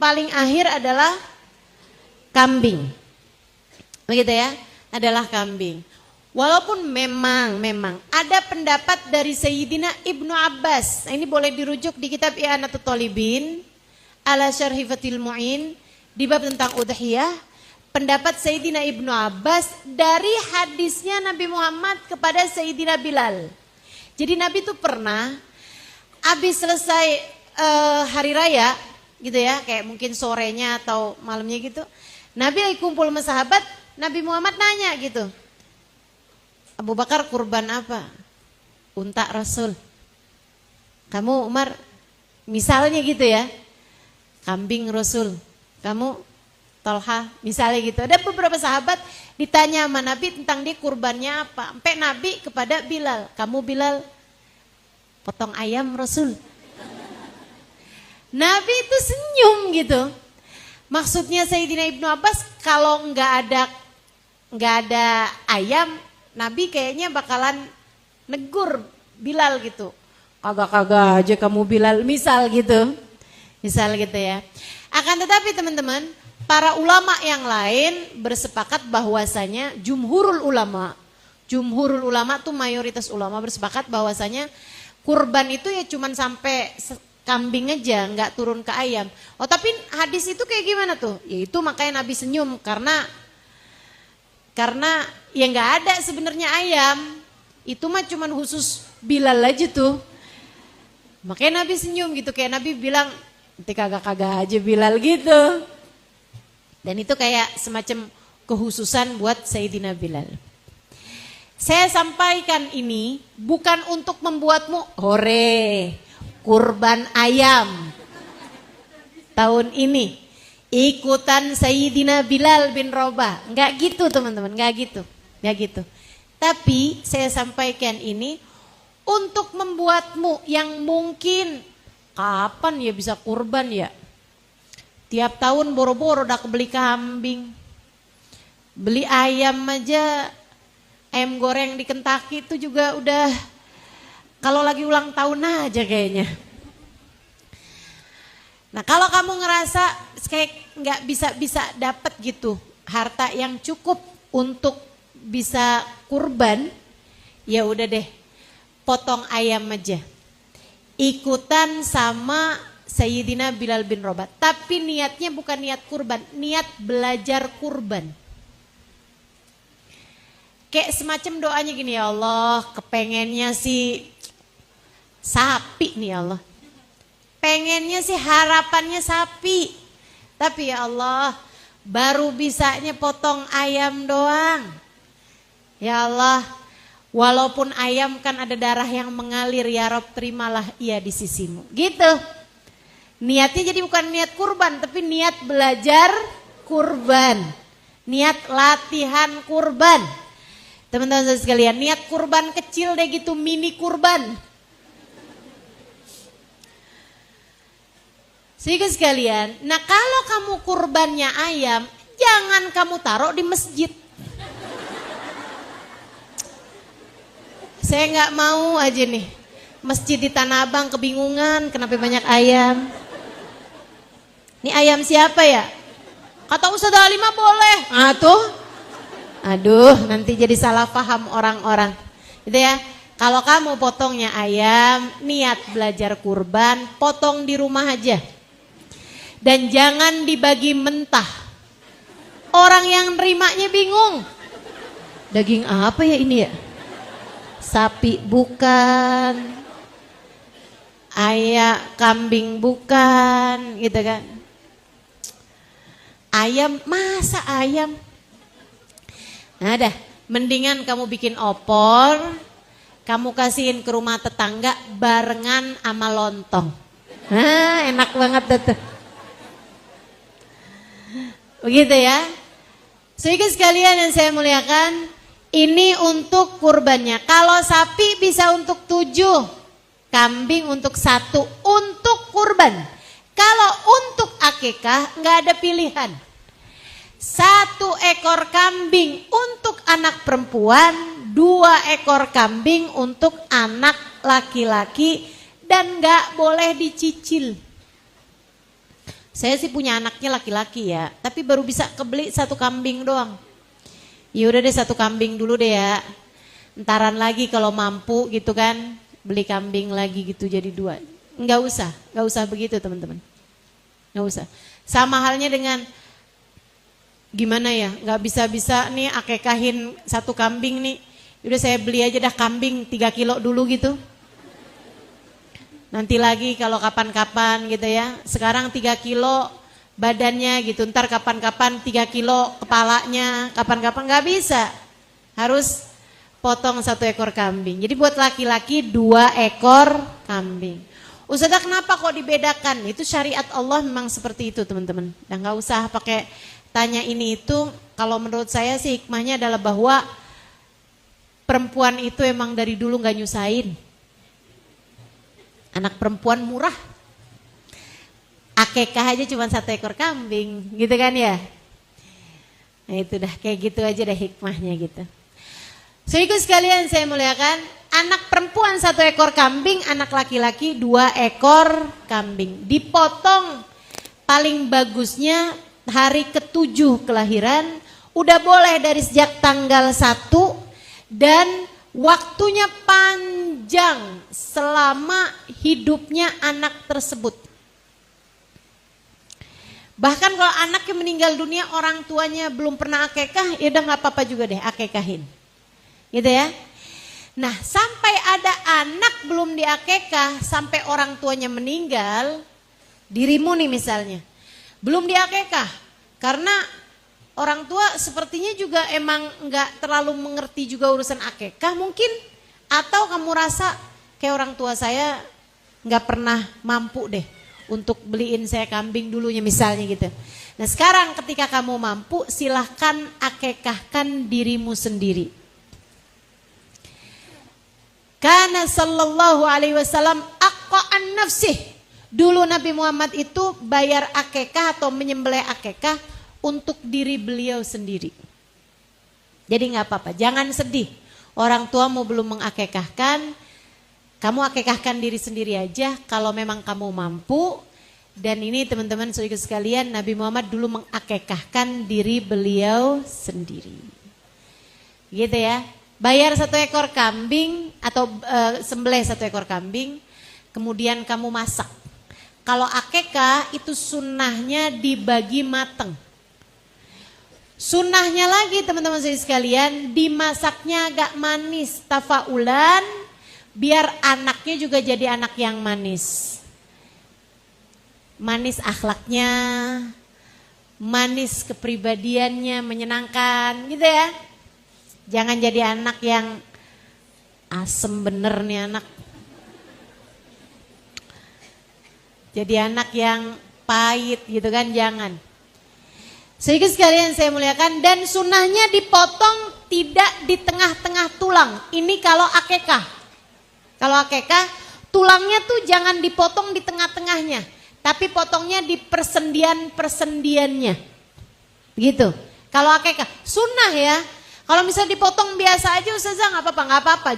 paling akhir adalah kambing. Begitu ya, adalah kambing. Walaupun memang ada pendapat dari Sayyidina Ibnu Abbas. Nah, ini boleh dirujuk di kitab I'anatul Thalibin ala Syarhi Fathil Mu'in di bab tentang udhiyah. Pendapat Sayyidina Ibnu Abbas dari hadisnya Nabi Muhammad kepada Sayyidina Bilal. Jadi Nabi tuh pernah habis selesai hari raya gitu ya, kayak mungkin sorenya atau malamnya gitu. Nabi lagi kumpul sama sahabat, Nabi Muhammad nanya gitu. Abu Bakar kurban apa? Unta Rasul. Kamu Umar misalnya gitu ya. Kambing Rasul. Kamu Tolha misalnya gitu. Ada beberapa sahabat ditanya sama Nabi tentang dia kurbannya apa. Sampai Nabi kepada Bilal. Kamu Bilal potong ayam Rasul. Nabi itu senyum gitu. Maksudnya Sayyidina Ibnu Abbas kalau nggak ada ayam, Nabi kayaknya bakalan negur Bilal gitu. Kagak-kagak aja kamu Bilal, misal gitu ya. Akan tetapi teman-teman, para ulama yang lain bersepakat bahwasanya jumhurul ulama tuh mayoritas ulama bersepakat bahwasanya kurban itu ya cuman sampai kambing aja, nggak turun ke ayam. Oh tapi hadis itu kayak gimana tuh? Ya itu makanya Nabi senyum karena ya nggak ada sebenarnya ayam. Itu mah cuman khusus Bilal aja tuh. Makanya Nabi senyum gitu, kayak Nabi bilang, nanti kagak-kagak aja Bilal gitu. Dan itu kayak semacam kekhususan buat Sayyidina Bilal. Saya sampaikan ini bukan untuk membuatmu hore kurban ayam tahun ini ikutan Sayyidina Bilal bin Rabah. Enggak gitu teman-teman, enggak gitu. Tapi saya sampaikan ini untuk membuatmu yang mungkin kapan ya bisa kurban ya? Tiap tahun boro-boro udah kebeli kambing. Beli ayam aja, ayam goreng di Kentucky itu juga udah kalau lagi ulang tahun aja kayaknya. Nah kalau kamu ngerasa kayak nggak bisa dapat gitu harta yang cukup untuk bisa kurban, ya udah deh potong ayam aja. Ikutan sama Sayyidina Bilal bin Rabah. Tapi niatnya bukan niat kurban, niat belajar kurban. Kayak semacam doanya gini, ya Allah kepengennya sih sapi nih ya Allah. Pengennya sih harapannya sapi. Tapi ya Allah baru bisanya potong ayam doang. Ya Allah walaupun ayam kan ada darah yang mengalir, ya Rob terimalah ia di sisimu. Gitu. Niatnya jadi bukan niat kurban, tapi niat belajar kurban. Niat latihan kurban. Teman-teman sekalian, niat kurban kecil deh gitu, mini kurban. Sehingga sekalian, nah kalau kamu kurbannya ayam, jangan kamu taruh di masjid. Saya nggak mau aja nih masjid di Tanah Abang kebingungan kenapa banyak ayam. Ini ayam siapa ya? Kata Ustaz Halimah boleh. Aduh, nanti jadi salah paham orang-orang. Gitu ya. Kalau kamu potongnya ayam, niat belajar kurban, potong di rumah aja. Dan jangan dibagi mentah. Orang yang nerimanya bingung. Daging apa ya ini ya? Sapi bukan, ayam, kambing bukan, gitu kan. Ayam, masa ayam? Nah dah, mendingan kamu bikin opor, kamu kasihin ke rumah tetangga barengan sama lontong. Nah enak banget tuh. Begitu ya. Sehingga sekalian yang saya muliakan, ini untuk kurbannya. Kalau sapi bisa untuk 7, kambing untuk 1 untuk kurban. Kalau untuk akikah nggak ada pilihan. 1 ekor kambing untuk anak perempuan, 2 ekor kambing untuk anak laki-laki, dan nggak boleh dicicil. Saya sih punya anaknya laki-laki ya, tapi baru bisa kebeli 1 kambing doang. Ya udah deh 1 kambing dulu deh ya. Entaran lagi kalau mampu gitu kan, beli kambing lagi gitu jadi 2. Nggak usah begitu teman-teman. Nggak usah. Sama halnya dengan gimana ya, nggak bisa nih akekahin 1 kambing nih. Udah saya beli aja dah kambing 3 kilo dulu gitu. Nanti lagi kalau kapan-kapan gitu ya. Sekarang 3 kilo badannya gitu. Ntar kapan-kapan 3 kilo kepalanya. Kapan-kapan nggak bisa. Harus potong 1 ekor kambing. Jadi buat laki-laki 2 ekor kambing. Ustazah kenapa kok dibedakan? Itu syariat Allah memang seperti itu teman-teman. Dan nggak usah pakai tanya ini itu. Kalau menurut saya sih hikmahnya adalah bahwa perempuan itu emang dari dulu nggak nyusahin. Anak perempuan murah. Akekah aja cuma 1 ekor kambing, gitu kan ya. Nah itu dah kayak gitu aja dah hikmahnya gitu. Saudaraku sekalian saya muliakan, anak perempuan 1 ekor kambing, anak laki-laki 2 ekor kambing. Dipotong paling bagusnya hari ke-7 kelahiran, udah boleh dari sejak tanggal 1 dan waktunya panjang selama hidupnya anak tersebut. Bahkan kalau anak yang meninggal dunia orang tuanya belum pernah akekah, ya udah nggak apa-apa juga deh akekahin. Gitu ya. Nah, sampai ada anak belum diakekah sampai orang tuanya meninggal, dirimu nih misalnya, belum diakekah karena orang tua sepertinya juga emang nggak terlalu mengerti juga urusan akekah mungkin, atau kamu rasa kayak orang tua saya nggak pernah mampu deh untuk beliin saya kambing dulunya misalnya gitu. Nah sekarang ketika kamu mampu silahkan akekahkan dirimu sendiri. Karena sallallahu alaihi wasallam aqa'an nafsih. Dulu Nabi Muhammad itu bayar akekah atau menyembelih akekah untuk diri beliau sendiri. Jadi nggak apa-apa, jangan sedih. Orang tuamu belum mengakekahkan, kamu akekahkan diri sendiri aja kalau memang kamu mampu. Dan ini teman-teman saudara sekalian, Nabi Muhammad dulu mengakekahkan diri beliau sendiri. Gitu ya. Bayar 1 ekor kambing atau sembelih 1 ekor kambing, kemudian kamu masak. Kalau akekah itu sunnahnya dibagi mateng. Sunnahnya lagi teman-teman saudara sekalian, dimasaknya agak manis, tafaulan, biar anaknya juga jadi anak yang manis. Manis akhlaknya, manis kepribadiannya, menyenangkan gitu ya. Jangan jadi anak yang asem bener nih anak. Jadi anak yang pahit gitu kan, jangan. Sehingga sekalian saya muliakan, dan sunnahnya dipotong tidak di tengah-tengah tulang. Ini kalau akekah. Kalau akekah, tulangnya tuh jangan dipotong di tengah-tengahnya, tapi potongnya di persendian-persendiannya. Gitu. Kalau akekah, sunnah ya. Kalau misalnya dipotong biasa aja Ustazah nggak apa-apa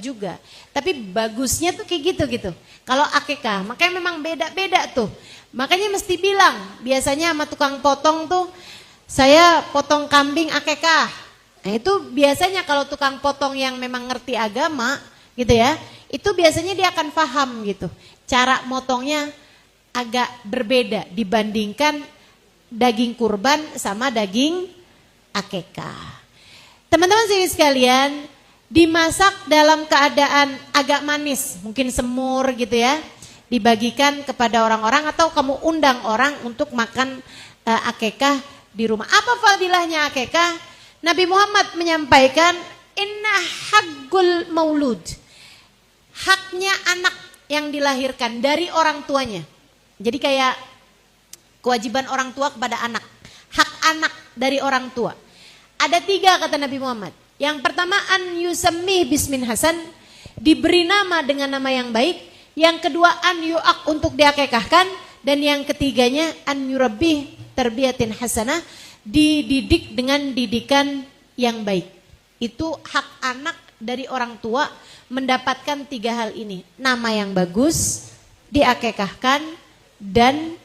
juga. Tapi bagusnya tuh kayak gitu. Kalau akikah, makanya memang beda-beda tuh. Makanya mesti bilang, biasanya sama tukang potong tuh, saya potong kambing akikah. Nah itu biasanya kalau tukang potong yang memang ngerti agama gitu ya, itu biasanya dia akan paham gitu. Cara motongnya agak berbeda dibandingkan daging kurban sama daging akikah. Teman-teman sekalian, dimasak dalam keadaan agak manis, mungkin semur gitu ya, dibagikan kepada orang-orang atau kamu undang orang untuk makan akikah di rumah. Apa fadilahnya akikah? Nabi Muhammad menyampaikan, inna haqqul maulud, haknya anak yang dilahirkan dari orang tuanya. Jadi kayak kewajiban orang tua kepada anak, hak anak dari orang tua. Ada 3 kata Nabi Muhammad. Yang pertama an yusammi bismin hasan, diberi nama dengan nama yang baik. Yang kedua an yu'ak, untuk diakekahkan. Dan yang ketiganya an yurabbih tarbiyatin hasanah, dididik dengan didikan yang baik. Itu hak anak dari orang tua mendapatkan 3 hal ini. Nama yang bagus, diakekahkan, dan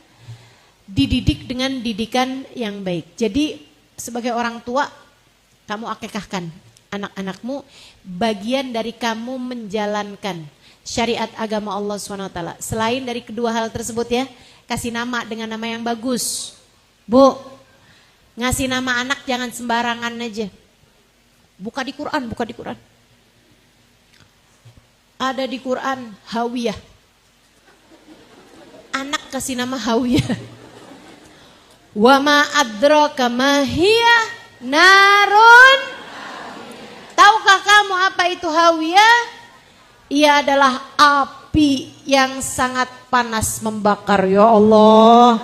dididik dengan didikan yang baik. Jadi sebagai orang tua, kamu akikahkan anak-anakmu, bagian dari kamu menjalankan syariat agama Allah SWT. Selain dari kedua hal tersebut ya, kasih nama dengan nama yang bagus. Bu, ngasih nama anak jangan sembarangan aja. Buka di Quran. Ada di Quran Hawiyah. Anak kasih nama Hawiyah. Wa ma adraka ma hiya narun. Tahukah kamu apa itu Hawiyah? Ia adalah api yang sangat panas membakar. Ya Allah,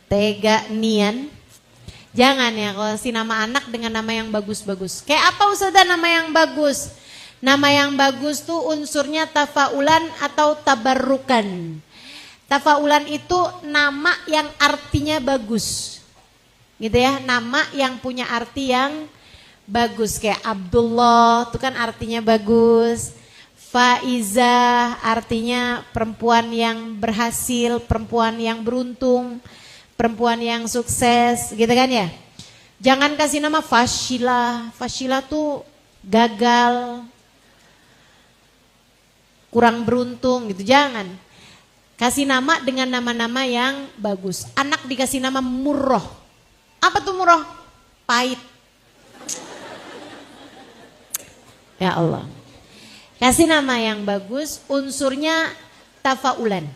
tega nian. Jangan ya kalau si nama anak dengan nama yang bagus-bagus. Kayak apa Ustazah nama yang bagus? Nama yang bagus tuh unsurnya tafaulan atau tabarrukan. Tafaulan itu nama yang artinya bagus. Gitu ya, nama yang punya arti yang bagus. Kayak Abdullah itu kan artinya bagus. Faiza artinya perempuan yang berhasil, perempuan yang beruntung, perempuan yang sukses, gitu kan ya. Jangan kasih nama Fashila. Fashila tuh gagal, kurang beruntung gitu, jangan. Kasih nama dengan nama-nama yang bagus. Anak dikasih nama Murroh. Apa tuh Murroh? Pahit. Ya Allah. Kasih nama yang bagus, unsurnya tafaulan.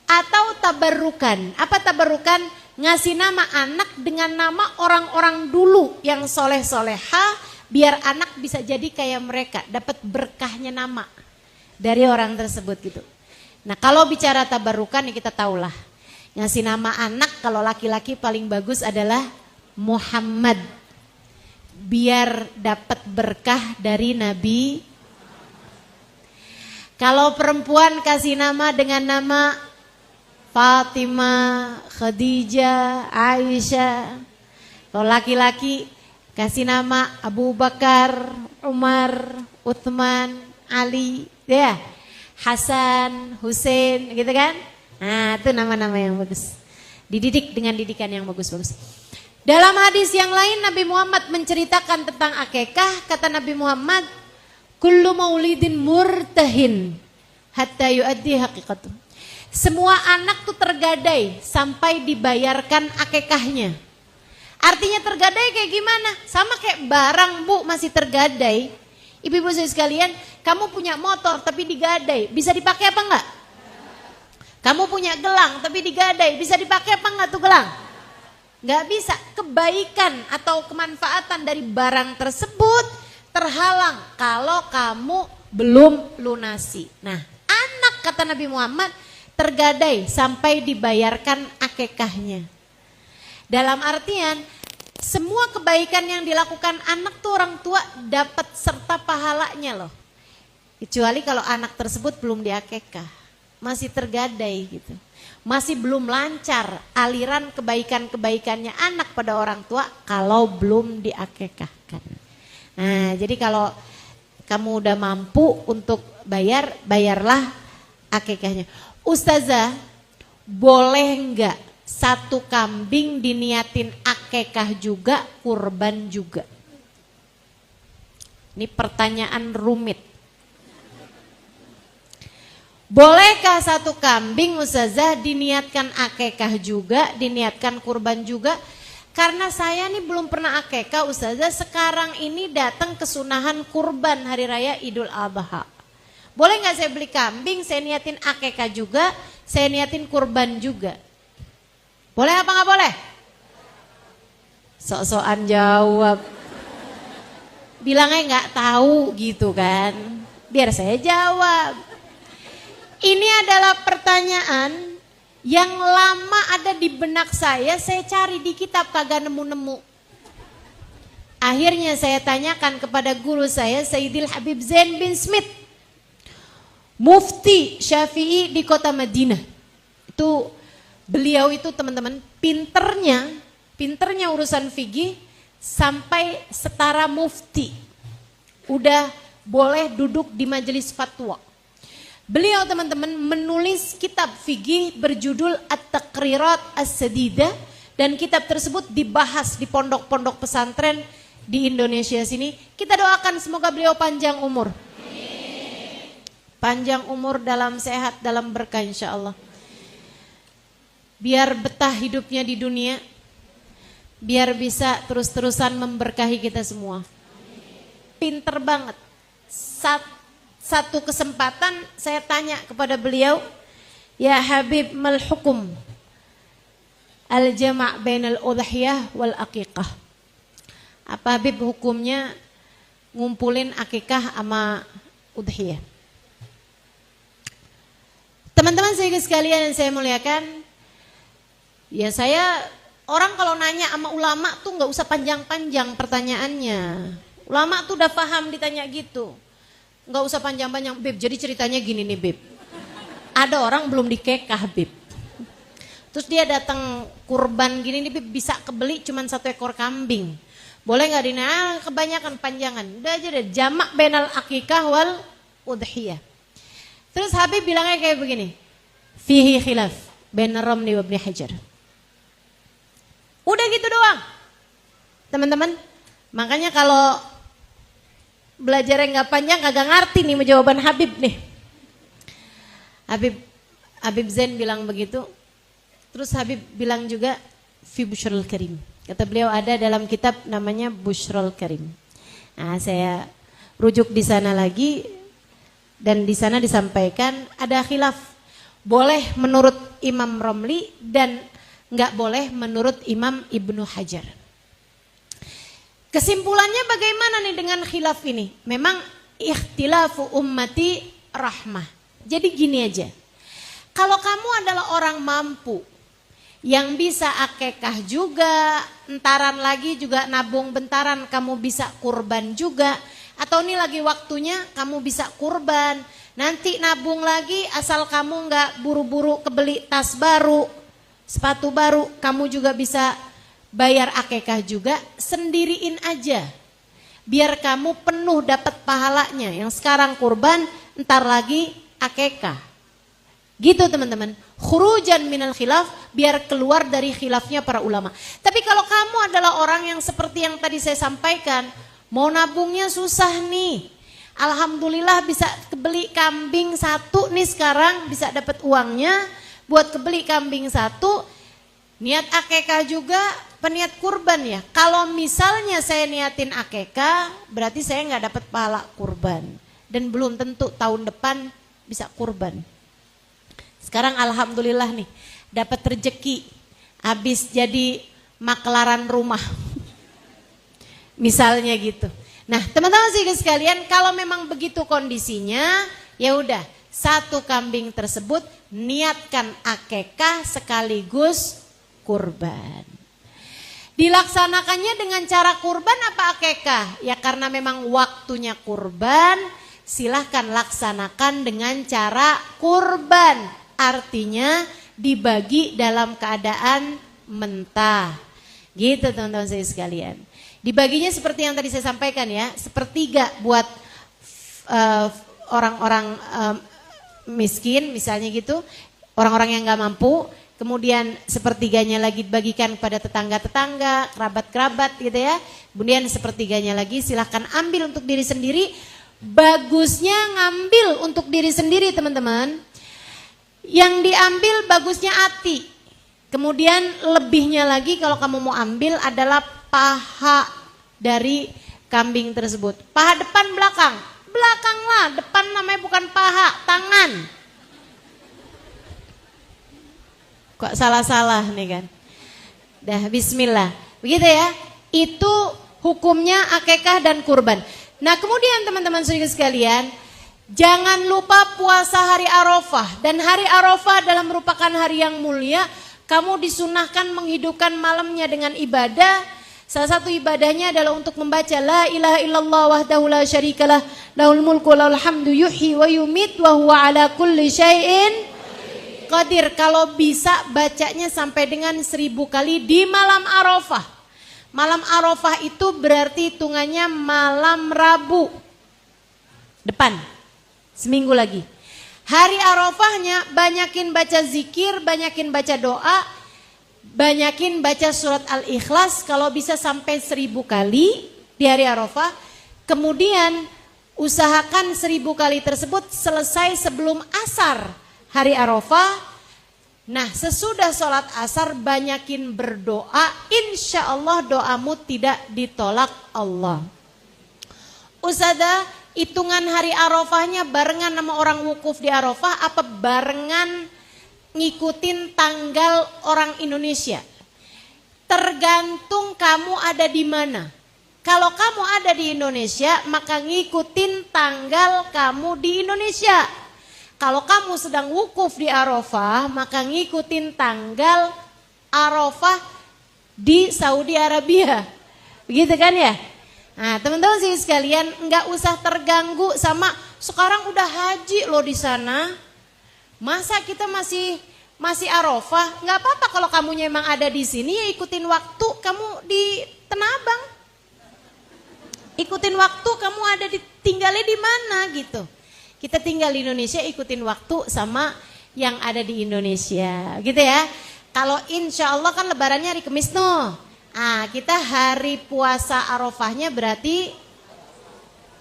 Atau tabarrukan. Apa tabarrukan? Ngasih nama anak dengan nama orang-orang dulu yang soleh-soleha, biar anak bisa jadi kayak mereka, dapat berkahnya nama dari orang tersebut gitu. Nah kalau bicara tabarrukan ya kita tahulah, ngasih nama anak kalau laki-laki paling bagus adalah Muhammad, biar dapat berkah dari Nabi. Kalau perempuan kasih nama dengan nama Fatimah, Khadijah, Aisyah. Kalau laki-laki kasih nama Abu Bakar, Umar, Uthman, Ali, ya, Hasan, Hussein, gitu kan? Nah, itu nama-nama yang bagus. Dididik dengan didikan yang bagus-bagus. Dalam hadis yang lain Nabi Muhammad menceritakan tentang akikah. Kata Nabi Muhammad, kullu maulidin murtahin hatta yuaddi haqiqatuh. Semua anak tuh tergadai sampai dibayarkan akikahnya. Artinya tergadai kayak gimana? Sama kayak barang Bu masih tergadai. Ibu-ibu sekalian, kamu punya motor tapi digadai, bisa dipakai apa enggak? Kamu punya gelang tapi digadai, bisa dipakai apa enggak tuh gelang? Enggak bisa. Kebaikan atau kemanfaatan dari barang tersebut terhalang kalau kamu belum lunasi. Nah, anak kata Nabi Muhammad tergadai sampai dibayarkan akikahnya. Dalam artian semua kebaikan yang dilakukan anak tuh orang tua dapat serta pahalanya loh. Kecuali kalau anak tersebut belum diakikah. masih tergadai gitu. Masih belum lancar aliran kebaikan-kebaikannya anak pada orang tua kalau belum diakekahkan. Nah, jadi kalau kamu udah mampu untuk bayar, bayarlah akekahnya. Ustazah, boleh enggak satu kambing diniatin akekah juga, kurban juga? Ini pertanyaan rumit. Bolehkah satu kambing Ustazah diniatkan akekah juga, diniatkan kurban juga? Karena saya nih belum pernah akekah Ustazah, sekarang ini datang kesunahan kurban hari raya Idul Adha. Boleh nggak saya beli kambing, saya niatin akekah juga, saya niatin kurban juga? Boleh apa nggak boleh? Sok-sokan jawab. Bilangnya nggak tahu gitu kan, biar saya jawab. Ini adalah pertanyaan yang lama ada di benak saya cari di kitab kagak nemu-nemu. Akhirnya saya tanyakan kepada guru saya, Sayyidil Habib Zain bin Smith, Mufti Syafi'i di kota Madinah. Itu beliau itu teman-teman pinternya urusan fikih sampai setara mufti. Udah boleh duduk di majelis fatwa. Beliau teman-teman menulis kitab fikih berjudul At-Taqrirat As-Sadidah, dan kitab tersebut dibahas di pondok-pondok pesantren di Indonesia sini. Kita doakan semoga beliau panjang umur. Panjang umur dalam sehat, dalam berkah insya Allah. Biar betah hidupnya di dunia, biar bisa terus-terusan memberkahi kita semua. Pinter banget. Satu kesempatan saya tanya kepada beliau, ya Habib, mal hukum al-jama' bainal udhiyah wal aqiqah? Apa Habib hukumnya ngumpulin akikah sama udhiyah? Teman-teman sekalian yang saya muliakan, ya saya orang kalau nanya sama ulama tuh nggak usah panjang-panjang pertanyaannya. Ulama tuh udah paham ditanya gitu. Nggak usah panjang-panjang, Beb, jadi ceritanya gini nih Beb. Ada orang belum dikekah Beb. Terus dia datang kurban gini nih Beb, bisa kebeli cuman 1 ekor kambing. Boleh gak Dina? Kebanyakan panjangan. Udah aja deh, jamak bainal akikah wal udhiyah. Terus Habib bilangnya kayak begini, fihi khilaf bain Ramli wa Ibnu Hajar. Udah gitu doang. Teman-teman, makanya kalau belajarnya nggak panjang, kagak ngerti nih jawaban Habib nih. Habib Zain bilang begitu. Terus Habib bilang juga fi Bushrul Karim. Kata beliau ada dalam kitab namanya Bushrul Karim. Nah, saya rujuk di sana lagi dan di sana disampaikan ada khilaf. Boleh menurut Imam Romli dan nggak boleh menurut Imam Ibnu Hajar. Kesimpulannya bagaimana nih dengan khilaf ini? Memang ikhtilafu ummati rahmah. Jadi gini aja. Kalau kamu adalah orang mampu yang bisa akekah juga, entaran lagi juga nabung bentaran, kamu bisa kurban juga, atau ini lagi waktunya kamu bisa kurban, nanti nabung lagi asal kamu nggak buru-buru kebeli tas baru, sepatu baru, kamu juga bisa bayar akekah juga, sendiriin aja. Biar kamu penuh dapat pahalanya. Yang sekarang kurban, entar lagi akekah. Gitu teman-teman. Khurujan minal khilaf, biar keluar dari khilafnya para ulama. Tapi kalau kamu adalah orang yang seperti yang tadi saya sampaikan, mau nabungnya susah nih. Alhamdulillah bisa kebeli kambing 1 nih sekarang, bisa dapat uangnya buat kebeli kambing 1. Niat akekah juga, peniat kurban ya. Kalau misalnya saya niatin akekah, berarti saya nggak dapat pahala kurban. Dan belum tentu tahun depan bisa kurban. Sekarang alhamdulillah nih, dapat rezeki. Habis jadi maklaran rumah. Misalnya gitu. Nah teman-teman sekalian, kalau memang begitu kondisinya, ya udah 1 kambing tersebut niatkan akekah sekaligus kurban. Dilaksanakannya dengan cara kurban apa akekah? Ya karena memang waktunya kurban, silahkan laksanakan dengan cara kurban. Artinya dibagi dalam keadaan mentah. Gitu teman-teman saya sekalian. Dibaginya seperti yang tadi saya sampaikan ya, sepertiga buat orang-orang miskin misalnya gitu, orang-orang yang gak mampu. Kemudian sepertiganya lagi dibagikan kepada tetangga-tetangga, kerabat-kerabat gitu ya. Kemudian sepertiganya lagi silahkan ambil untuk diri sendiri. Bagusnya ngambil untuk diri sendiri teman-teman. Yang diambil bagusnya hati. Kemudian lebihnya lagi kalau kamu mau ambil adalah paha dari kambing tersebut. Paha depan belakang. Belakang lah, depan namanya bukan paha, tangan. Kok salah-salah nih kan. Dah bismillah. Begitu ya. Itu hukumnya akikah dan kurban. Nah kemudian teman-teman saudara sekalian, jangan lupa puasa hari Arafah. Dan hari Arafah adalah merupakan hari yang mulia. Kamu disunahkan menghidupkan malamnya dengan ibadah. Salah satu ibadahnya adalah untuk membaca la ilaha illallah wahdahu la syarikalah lahul mulku wa lahul hamdu yuhyi wa yumit wa huwa ala kulli syai'in qadir. Kalau bisa bacanya sampai dengan 1000 kali di malam Arafah. Malam Arafah itu berarti hitungannya malam Rabu depan, seminggu lagi. Hari Arafahnya banyakin baca zikir, banyakin baca doa, banyakin baca surat Al-Ikhlas kalau bisa sampai 1000 kali di hari Arafah. Kemudian usahakan 1000 kali tersebut selesai sebelum asar hari Arafah. Nah sesudah sholat asar banyakin berdoa, insya Allah doamu tidak ditolak Allah. Ustazah, hitungan hari Arafahnya barengan sama orang wukuf di Arafah apa barengan ngikutin tanggal orang Indonesia? Tergantung kamu ada di mana. Kalau kamu ada di Indonesia maka ngikutin tanggal kamu di Indonesia. Kalau kamu sedang wukuf di Arafah maka ngikutin tanggal Arafah di Saudi Arabia. Begitu kan ya? Nah teman-teman sih sekalian nggak usah terganggu sama sekarang udah haji loh di sana. Masa kita masih Arafah? Nggak apa-apa kalau kamunya emang ada di sini ya ikutin waktu kamu di Tanah Abang. Ikutin waktu kamu ada tinggalnya di mana gitu. Kita tinggal di Indonesia ikutin waktu sama yang ada di Indonesia gitu ya. Kalau insya Allah kan lebarannya hari Kamis noh. Ah kita hari puasa Arafahnya berarti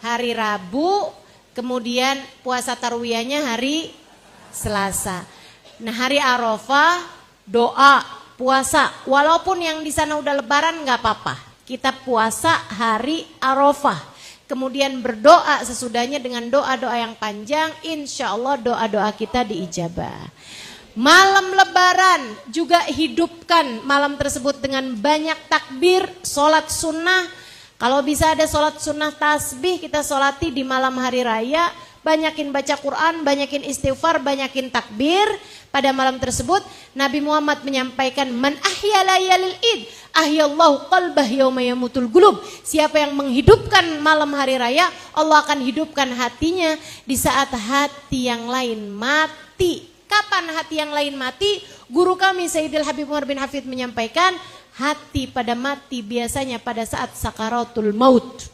hari Rabu. Kemudian puasa Tarwiyahnya hari Selasa. Nah hari Arafah doa puasa. Walaupun yang di sana udah lebaran nggak apa-apa. Kita puasa hari Arafah. Kemudian berdoa sesudahnya dengan doa-doa yang panjang, insya Allah doa-doa kita diijabah. Malam lebaran juga hidupkan malam tersebut dengan banyak takbir, sholat sunnah. Kalau bisa ada sholat sunnah tasbih kita sholati di malam hari raya. Banyakin baca Quran, banyakin istighfar, banyakin takbir pada malam tersebut. Nabi Muhammad menyampaikan man ahya layalil id ahyallahu qalbah yauma yamutul qulub. Siapa yang menghidupkan malam hari raya, Allah akan hidupkan hatinya di saat hati yang lain mati. Kapan hati yang lain mati? Guru kami Sayyidil Habib Umar bin Hafid menyampaikan hati pada mati biasanya pada saat sakaratul maut.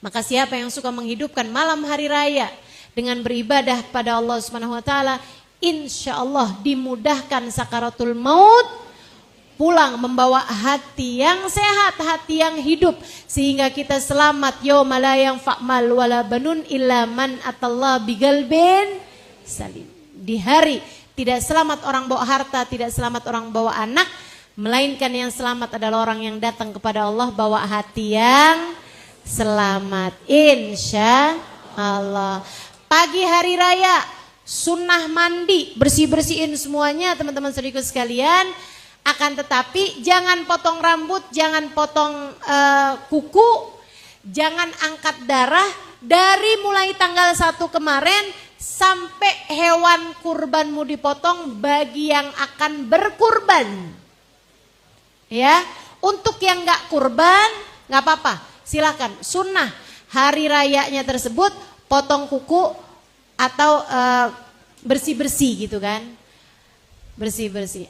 Maka siapa yang suka menghidupkan malam hari raya dengan beribadah pada Allah Subhanahu wa taala, insya Allah dimudahkan sakaratul maut, pulang membawa hati yang sehat, hati yang hidup sehingga kita selamat yauma la yanfa' mal wala banun illa man atallah biqalbin salim. Di hari tidak selamat orang bawa harta, tidak selamat orang bawa anak, melainkan yang selamat adalah orang yang datang kepada Allah bawa hati yang selamat, insya Allah. Pagi hari raya sunnah mandi, bersih-bersihin semuanya teman-teman saudaraku sekalian. Akan tetapi jangan potong rambut, jangan potong kuku, jangan angkat darah dari mulai tanggal 1 kemarin sampai hewan kurbanmu dipotong bagi yang akan berkurban. Ya, untuk yang nggak kurban nggak apa-apa. Silakan, sunnah hari rayanya tersebut potong kuku atau bersih-bersih gitu kan. Bersih-bersih.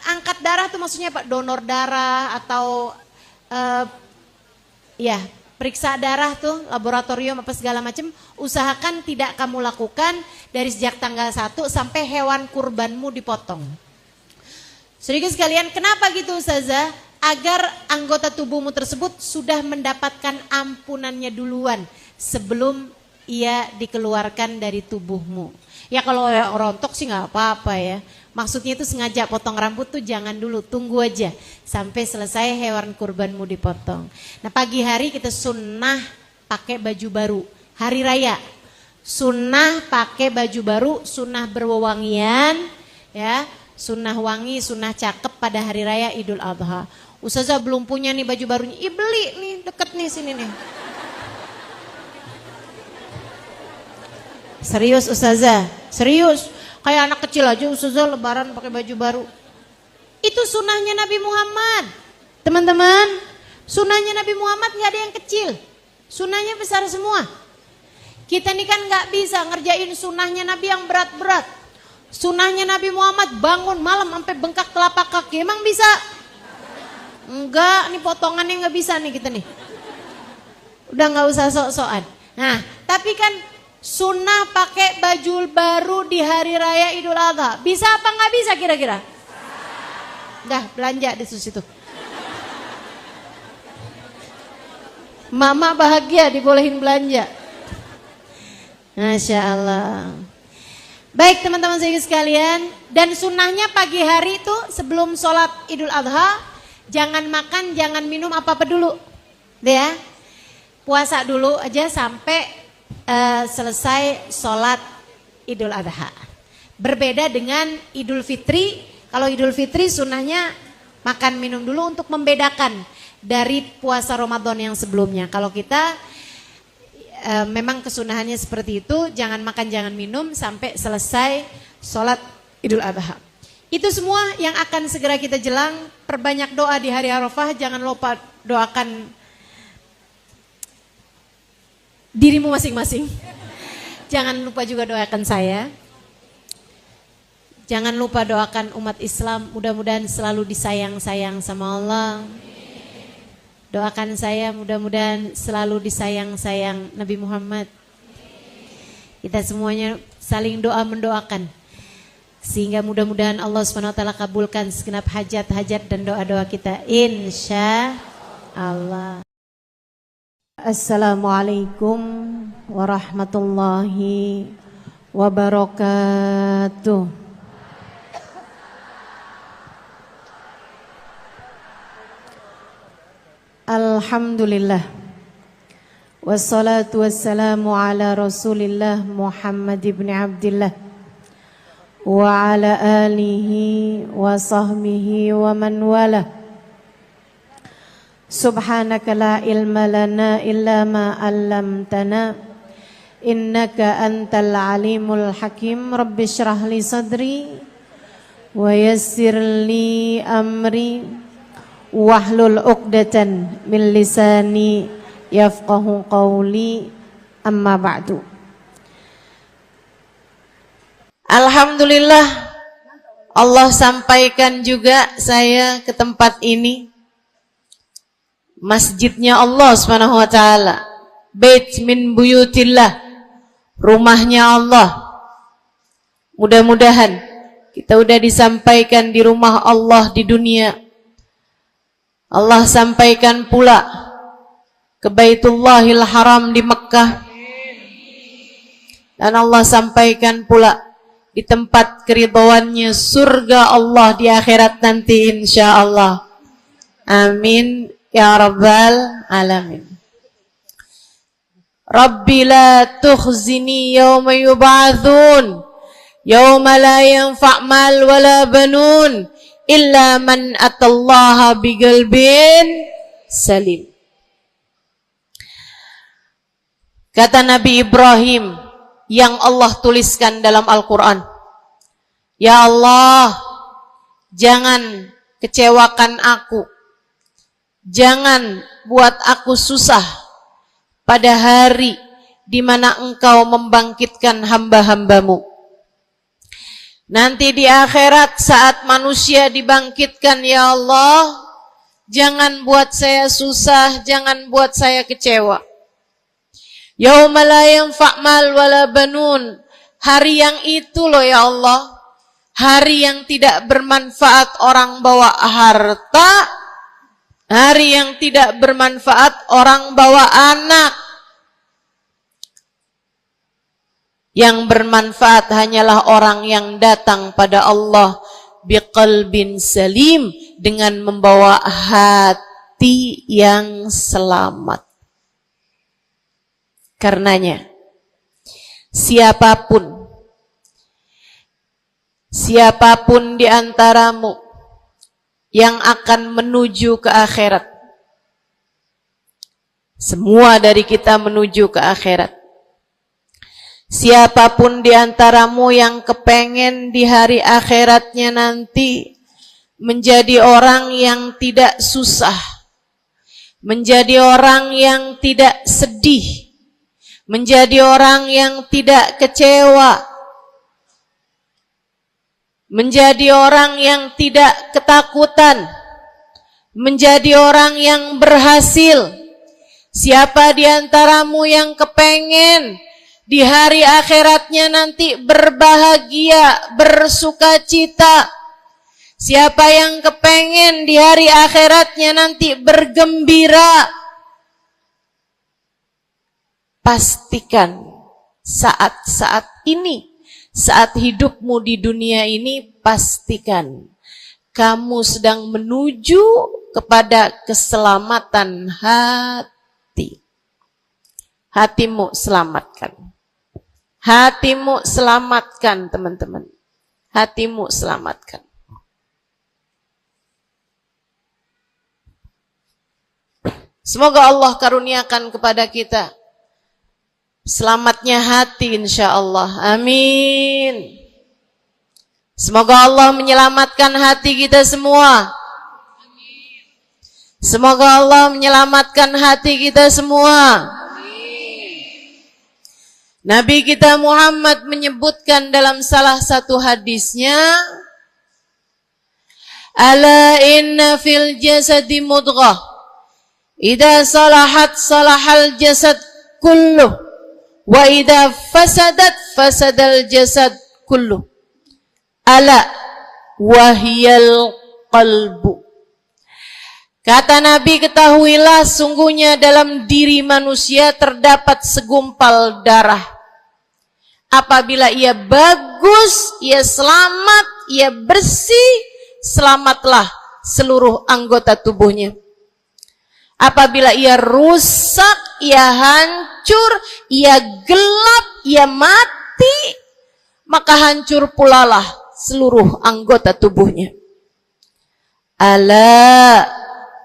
Angkat darah tuh maksudnya Pak, donor darah atau ya, periksa darah tuh, laboratorium apa segala macam, usahakan tidak kamu lakukan dari sejak tanggal 1 sampai hewan kurbanmu dipotong. Saudara sekalian, kenapa gitu Ustazah? Agar anggota tubuhmu tersebut sudah mendapatkan ampunannya duluan sebelum ia dikeluarkan dari tubuhmu. Ya kalau rontok sih nggak apa-apa ya. Maksudnya itu sengaja potong rambut tuh jangan dulu, tunggu aja sampai selesai hewan kurbanmu dipotong. Nah pagi hari kita sunnah pakai baju baru, hari raya. Sunnah pakai baju baru, sunnah berwewangian, ya, sunnah wangi, sunnah cakep pada hari raya Idul Adha. Ustazah belum punya nih baju barunya, beli nih deket nih sini nih. Serius Ustazah, serius. Kayak anak kecil aja Ustazah lebaran pakai baju baru. Itu sunnahnya Nabi Muhammad. Teman-teman, sunnahnya Nabi Muhammad gak ada yang kecil. Sunnahnya besar semua. Kita nih kan gak bisa ngerjain sunnahnya Nabi yang berat-berat. Sunnahnya Nabi Muhammad bangun malam sampai bengkak telapak kaki. Emang bisa? Enggak, nih potongannya gak bisa nih kita nih. Udah gak usah sok-sokan. Nah, tapi kan sunnah pakai baju baru di hari raya Idul Adha. Bisa apa nggak bisa kira-kira? Dah belanja di situ. Mama bahagia dibolehin belanja. Masya Allah. Baik teman-teman sekalian. Dan sunnahnya pagi hari itu sebelum sholat Idul Adha, jangan makan, jangan minum apa-apa dulu. Ya, puasa dulu aja sampai selesai sholat Idul Adha. Berbeda dengan Idul Fitri. Kalau Idul Fitri sunnahnya makan minum dulu untuk membedakan dari puasa Ramadan yang sebelumnya. Kalau kita memang kesunahannya seperti itu, jangan makan jangan minum sampai selesai sholat Idul Adha. Itu semua yang akan segera kita jelang. Perbanyak doa di hari Arafah. Jangan lupa doakan dirimu masing-masing. Jangan lupa juga doakan saya. Jangan lupa doakan umat Islam. Mudah-mudahan selalu disayang-sayang sama Allah. Doakan saya mudah-mudahan selalu disayang-sayang Nabi Muhammad. Kita semuanya saling doa mendoakan. Sehingga mudah-mudahan Allah SWT kabulkan segenap hajat-hajat dan doa-doa kita. Insya Allah. Assalamualaikum warahmatullahi wabarakatuh. Alhamdulillah. Wassalatu wassalamu ala Rasulillah Muhammad ibn Abdillah wa ala alihi wa sahbihi wa man walah. Subhanaka la ilma lana illa ma 'allamtana innaka antal alimul hakim. Rabbi shrah li sadri wa yassir li amri wahlul 'uqdatan min lisani yafqahu qawli. Amma ba'du. Alhamdulillah Allah sampaikan juga saya ke tempat ini. Masjidnya Allah Subhanahu wa taala, bait min buyutillah, rumahnya Allah. Mudah-mudahan kita udah disampaikan di rumah Allah di dunia. Allah sampaikan pula ke Baitullahil Haram di Mekkah. Dan Allah sampaikan pula di tempat keridhaannya surga Allah di akhirat nanti insyaallah. Amin ya rabbal alamin. Rabbi la tukhzini yawma yub'atsun yawma la yanfa' mal wala banun illa man atallaha biqalbin salim. Kata Nabi Ibrahim yang Allah tuliskan dalam Al-Quran, ya Allah, jangan kecewakan aku, jangan buat aku susah, pada hari di mana Engkau membangkitkan hamba-hambamu. Nanti di akhirat saat manusia dibangkitkan, ya Allah, jangan buat saya susah, jangan buat saya kecewa. Yauma la yanfa' mal wala banun. Hari yang itu loh ya Allah, hari yang tidak bermanfaat orang bawa harta, hari yang tidak bermanfaat orang bawa anak. Yang bermanfaat hanyalah orang yang datang pada Allah biqalbin salim, dengan membawa hati yang selamat. Karenanya siapapun di antaramu yang akan menuju ke akhirat, semua dari kita menuju ke akhirat. Siapapun di antaramu yang kepengen di hari akhiratnya nanti menjadi orang yang tidak susah, menjadi orang yang tidak sedih, menjadi orang yang tidak kecewa, menjadi orang yang tidak ketakutan, menjadi orang yang berhasil. Siapa di antaramu yang kepengen di hari akhiratnya nanti berbahagia, bersukacita? Siapa yang kepengen di hari akhiratnya nanti bergembira? Pastikan saat-saat ini, saat hidupmu di dunia ini, pastikan kamu sedang menuju kepada keselamatan hati. Hatimu selamatkan. Hatimu selamatkan, teman-teman. Hatimu selamatkan. Semoga Allah karuniakan kepada kita selamatnya hati, insya Allah. Amin. Semoga Allah menyelamatkan hati kita semua. Semoga Allah menyelamatkan hati kita semua. Nabi kita Muhammad menyebutkan dalam salah satu hadisnya, ala inna fil jasadi mudghah, idza salahat salahal jasad kulluh, wa idza fasadat fasadal jasad kulluh. Ala wahiyal qalbu. Kata Nabi, ketahuilah sungguhnya dalam diri manusia terdapat segumpal darah. Apabila ia bagus, ia selamat, ia bersih, selamatlah seluruh anggota tubuhnya. Apabila ia rusak, ia hancur, ia gelap, ia mati, maka hancur pulalah seluruh anggota tubuhnya. Ala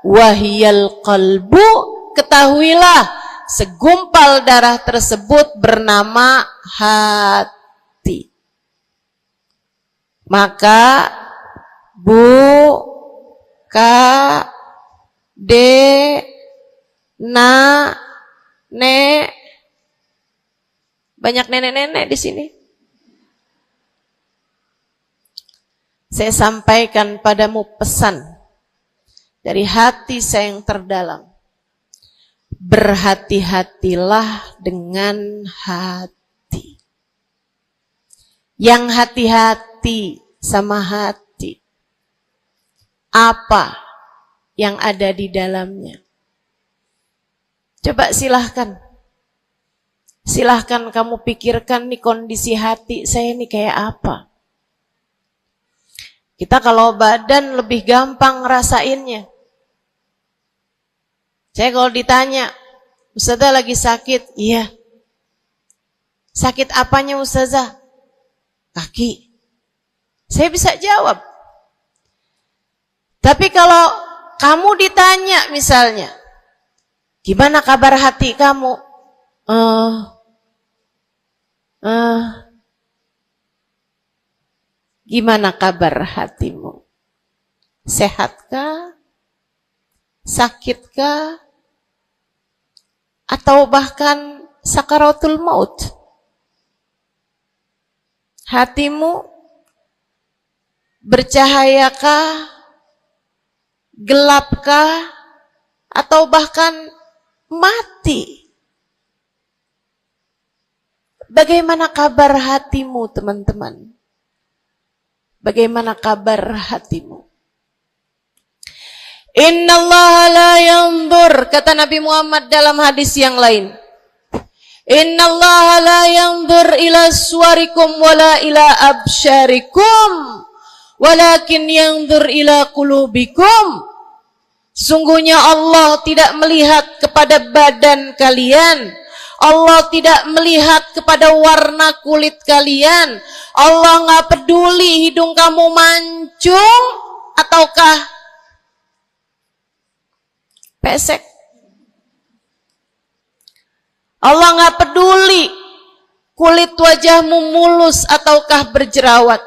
wahiyal qalbu, ketahuilah segumpal darah tersebut bernama hati. Maka bu, ka, de, na, ne, banyak nenek-nenek di sini. Saya sampaikan padamu pesan dari hati saya yang terdalam. Berhati-hatilah dengan hati. Yang hati-hati sama hati, apa yang ada di dalamnya? Coba silahkan kamu pikirkan nih, kondisi hati saya nih kayak apa. Kita kalau badan lebih gampang ngerasainnya. Saya kalau ditanya, Ustazah lagi sakit? Iya. Sakit apanya Ustazah? Kaki. Saya bisa jawab. Tapi kalau kamu ditanya misalnya, gimana kabar hati kamu? Gimana kabar hatimu? Sehatkah? Sakitkah? Atau atau bahkan sakaratul maut. Hatimu bercahayakah, gelapkah, atau bahkan mati? Bagaimana kabar hatimu, teman-teman? Bagaimana kabar hatimu? Innallaha la yanzur, kata Nabi Muhammad dalam hadis yang lain. Innallaha la yanzur ila suwarikum wala ila absyarikum, walakin yanzur ila qulubikum. Sungguhnya Allah tidak melihat kepada badan kalian, Allah tidak melihat kepada warna kulit kalian. Allah nggak peduli hidung kamu mancung ataukah pesek. Allah nggak peduli kulit wajahmu mulus ataukah berjerawat.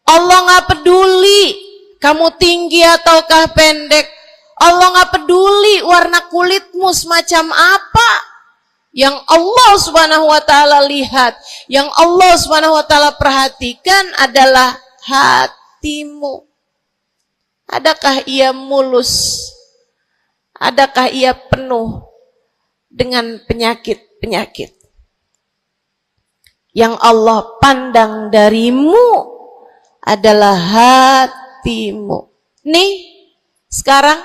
Allah nggak peduli kamu tinggi ataukah pendek. Allah nggak peduli warna kulitmu semacam apa. Yang Allah Subhanahu wa taala lihat, yang Allah Subhanahu wa taala perhatikan adalah hatimu. Adakah ia mulus? Adakah ia penuh dengan penyakit-penyakit? Yang Allah pandang darimu adalah hatimu. Nih, sekarang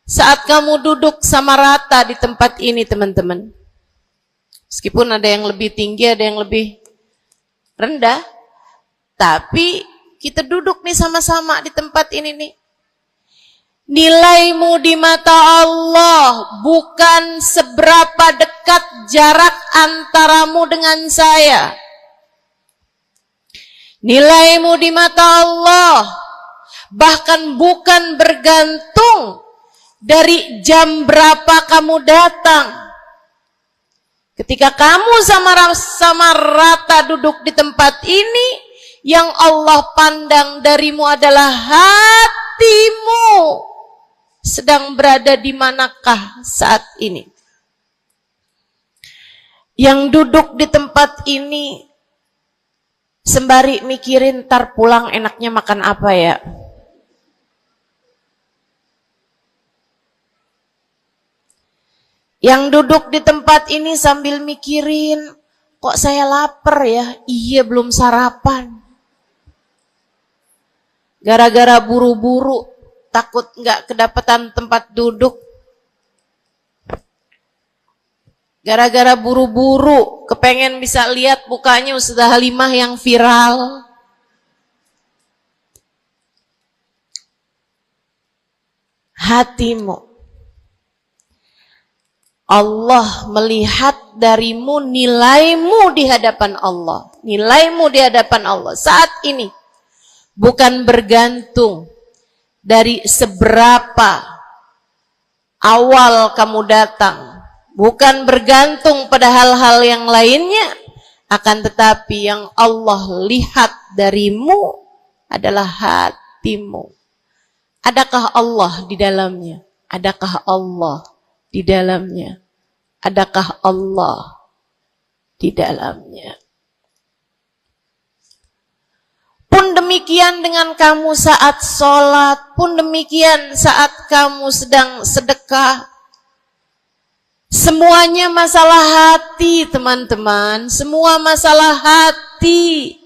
saat kamu duduk sama rata di tempat ini, teman-teman, meskipun ada yang lebih tinggi, ada yang lebih rendah, tapi kita duduk nih sama-sama di tempat ini nih. Nilaimu di mata Allah bukan seberapa dekat jarak antaramu dengan saya. Nilaimu di mata Allah bahkan bukan bergantung dari jam berapa kamu datang. Ketika kamu sama rata duduk di tempat ini, yang Allah pandang darimu adalah hatimu. Sedang berada di manakah saat ini? Yang duduk di tempat ini sembari mikirin ntar pulang enaknya makan apa ya? Yang duduk di tempat ini sambil mikirin, kok saya lapar ya? Iya, belum sarapan. Gara-gara buru-buru, takut nggak kedapatan tempat duduk. Gara-gara buru-buru, kepengen bisa lihat mukanya Ustazah Halimah yang viral. Hatimu. Allah melihat darimu, nilaimu di hadapan Allah. Nilaimu di hadapan Allah saat ini bukan bergantung dari seberapa awal kamu datang, bukan bergantung pada hal-hal yang lainnya, akan tetapi yang Allah lihat darimu adalah hatimu. Adakah Allah di dalamnya? Adakah Allah di dalamnya? Adakah Allah di dalamnya? Pun demikian dengan kamu saat sholat, pun demikian saat kamu sedang sedekah. Semuanya masalah hati, teman-teman. Semua masalah hati.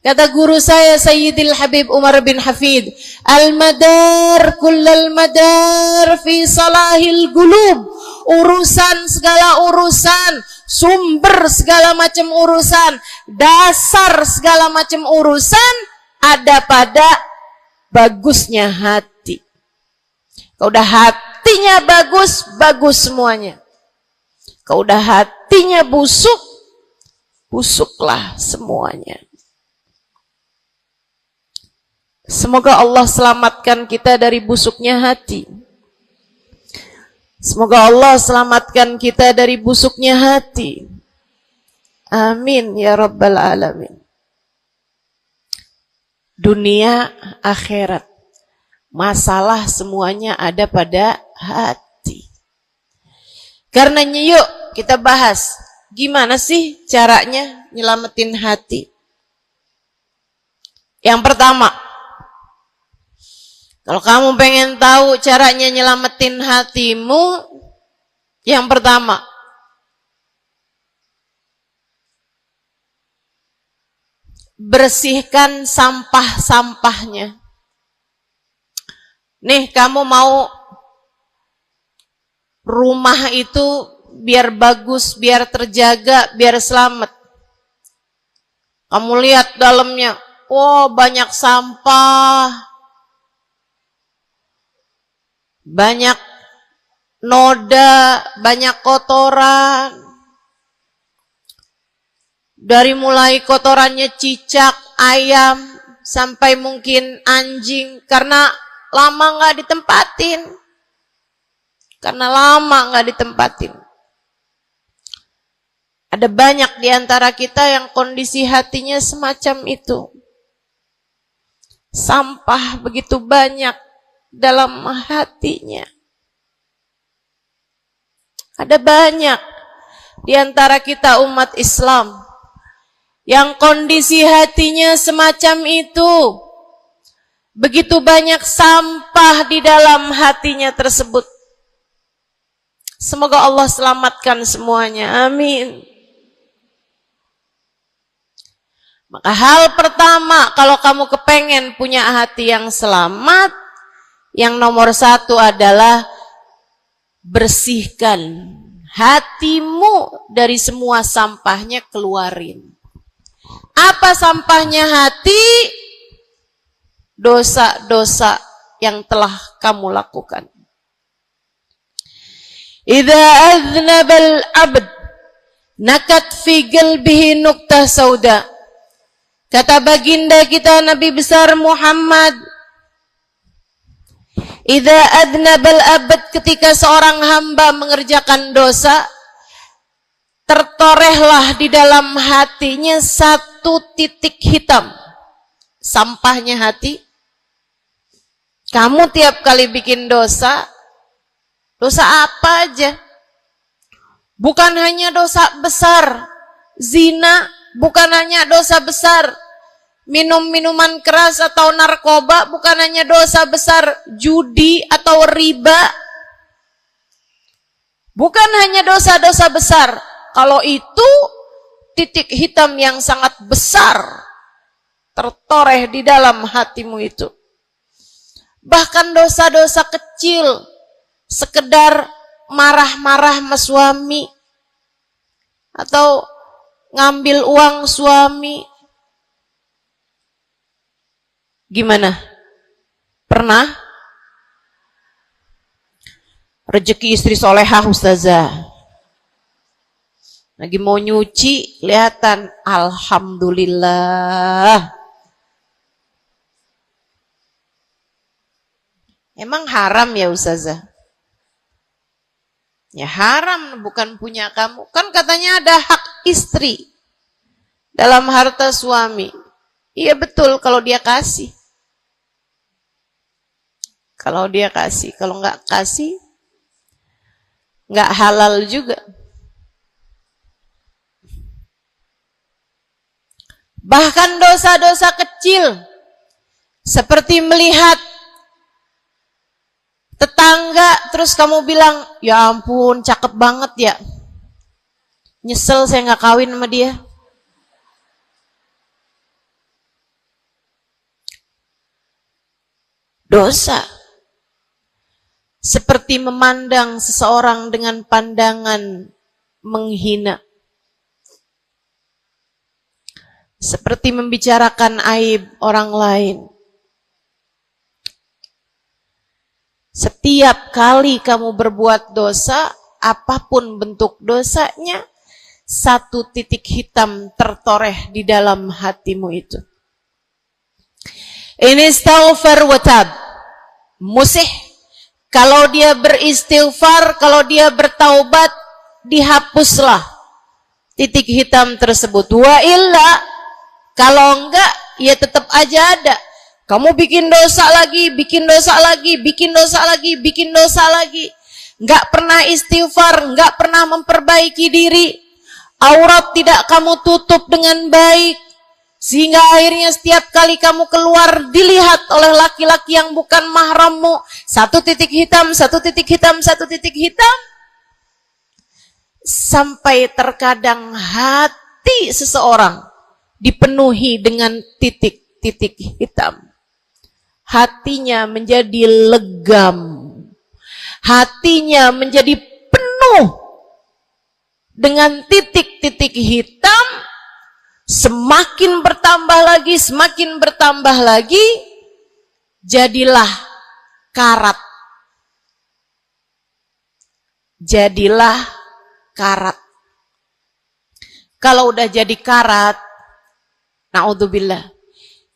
Kata guru saya Sayyidil Habib Umar bin Hafid, al-madar kullal madar fi salahil gulub. Urusan segala urusan, sumber segala macam urusan, dasar segala macam urusan ada pada bagusnya hati. Kalau udah hatinya bagus, bagus semuanya. Kalau udah hatinya busuk, busuklah semuanya. Semoga Allah selamatkan kita dari busuknya hati. Semoga Allah selamatkan kita dari busuknya hati. Amin ya rabbal alamin. Dunia, akhirat, masalah semuanya ada pada hati. Karenanya yuk kita bahas gimana sih caranya nyelamatin hati. Yang pertama, kalau kamu pengen tahu caranya nyelamatin hatimu, yang pertama, bersihkan sampah-sampahnya. Nih, kamu mau rumah itu biar bagus, biar terjaga, biar selamat. Kamu lihat dalamnya, oh banyak sampah, banyak noda, banyak kotoran. Dari mulai kotorannya cicak, ayam, sampai mungkin anjing, karena lama nggak ditempatin. Karena lama nggak ditempatin. Ada banyak di antara kita yang kondisi hatinya semacam itu. Sampah begitu banyak dalam hatinya. Ada banyak di antara kita umat Islam yang kondisi hatinya semacam itu. Begitu banyak sampah di dalam hatinya tersebut. Semoga Allah selamatkan semuanya. Amin. Maka hal pertama, kalau kamu kepengen punya hati yang selamat, yang nomor satu adalah bersihkan hatimu dari semua sampahnya, keluarin. Apa sampahnya hati? Dosa-dosa yang telah kamu lakukan. Idza aznabal abd nakat fi qalbihi nuqtah sauda. Kata baginda kita Nabi besar Muhammad, idza aznabal abd, ketika seorang hamba mengerjakan dosa, tertorehlah di dalam hatinya satu titik hitam. Sampahnya hati. Kamu tiap kali bikin dosa, dosa apa aja? Bukan hanya dosa besar, zina, bukan hanya dosa besar, minum minuman keras atau narkoba, bukan hanya dosa besar, judi atau riba, bukan hanya dosa-dosa besar. Kalau itu titik hitam yang sangat besar tertoreh di dalam hatimu itu. Bahkan dosa-dosa kecil, sekedar marah-marah sama suami, atau ngambil uang suami. Gimana? Pernah? Rezeki istri solehah ustazah. Lagi mau nyuci, kelihatan, alhamdulillah. Emang haram ya ustazah? Ya haram, bukan punya kamu. Kan katanya ada hak istri dalam harta suami. Iya betul kalau dia kasih. Kalau dia kasih, kalau nggak kasih, nggak halal juga. Bahkan dosa-dosa kecil, seperti melihat tetangga, terus kamu bilang, ya ampun, cakep banget ya. Nyesel saya nggak kawin sama dia. Dosa. Seperti memandang seseorang dengan pandangan menghina. Seperti membicarakan aib orang lain. Setiap kali kamu berbuat dosa, apapun bentuk dosanya, satu titik hitam tertoreh di dalam hatimu itu. Ini istighfar wa tab. Musih. Kalau dia beristighfar, kalau dia bertaubat, dihapuslah titik hitam tersebut. Wa illa, kalau enggak, ya tetap aja ada. Kamu bikin dosa lagi, bikin dosa lagi, bikin dosa lagi, bikin dosa lagi. nggak pernah istighfar, nggak pernah memperbaiki diri, aurat tidak kamu tutup dengan baik, sehingga akhirnya setiap kali kamu keluar dilihat oleh laki-laki yang bukan mahrammu, satu titik hitam, satu titik hitam, satu titik hitam, sampai terkadang hati seseorang dipenuhi dengan titik-titik hitam. Hatinya menjadi legam, hatinya menjadi penuh dengan titik-titik hitam, semakin bertambah lagi, semakin bertambah lagi, jadilah karat. Jadilah karat. Kalau udah jadi karat, na'udzubillah,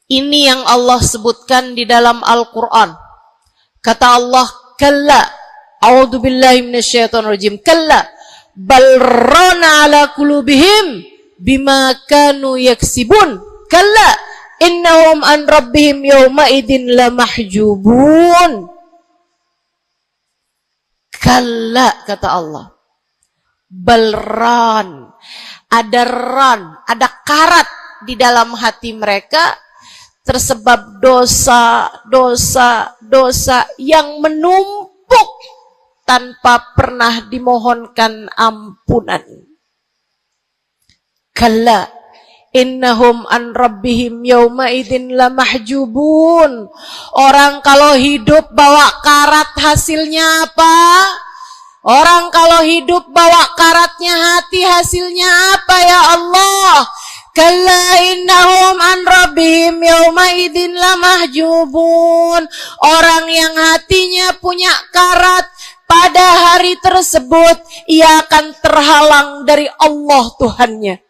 ini yang Allah sebutkan di dalam Al-Quran. Kata Allah, kalla, a'udzubillahi minasyaitonirrajim, kalla, bal rana ala qulubihim bima kanu yaksibun, kalla, innahum an rabbihim yawma idin lamahjubun. Kalla, kata Allah, balran, ada ran, ada karat di dalam hati mereka, tersebab dosa yang menumpuk tanpa pernah dimohonkan ampunan. Kalla innahum an rabbihim yawma idzin lamahjubun. Orang kalau hidup bawa karat hasilnya apa? Orang kalau hidup bawa karatnya hati hasilnya apa ya Allah? Kalla innahum an rabbihim yawma idzin lamahjubun. Orang yang hatinya punya karat, pada hari tersebut ia akan terhalang dari Allah Tuhannya.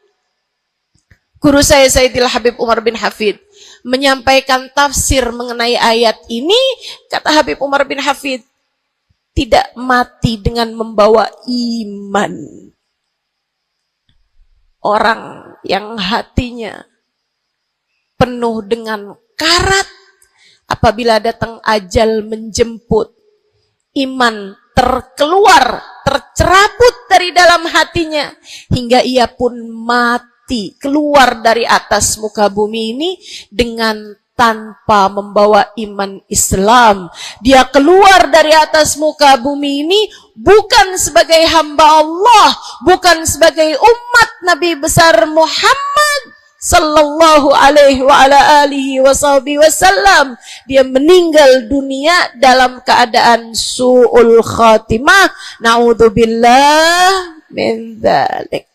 Guru saya Sayyidil Habib Umar bin Hafid menyampaikan tafsir mengenai ayat ini. Kata Habib Umar bin Hafid, tidak mati dengan membawa iman. Orang yang hatinya penuh dengan karat, apabila datang ajal menjemput, iman terkeluar, tercerabut dari dalam hatinya, hingga ia pun mati, keluar dari atas muka bumi ini dengan tanpa membawa iman Islam. Dia keluar dari atas muka bumi ini bukan sebagai hamba Allah, bukan sebagai umat Nabi besar Muhammad sallallahu alaihi wa ala alihi wasallam. Dia meninggal dunia dalam keadaan su'ul khatimah. Na'udzubillah min dzalik.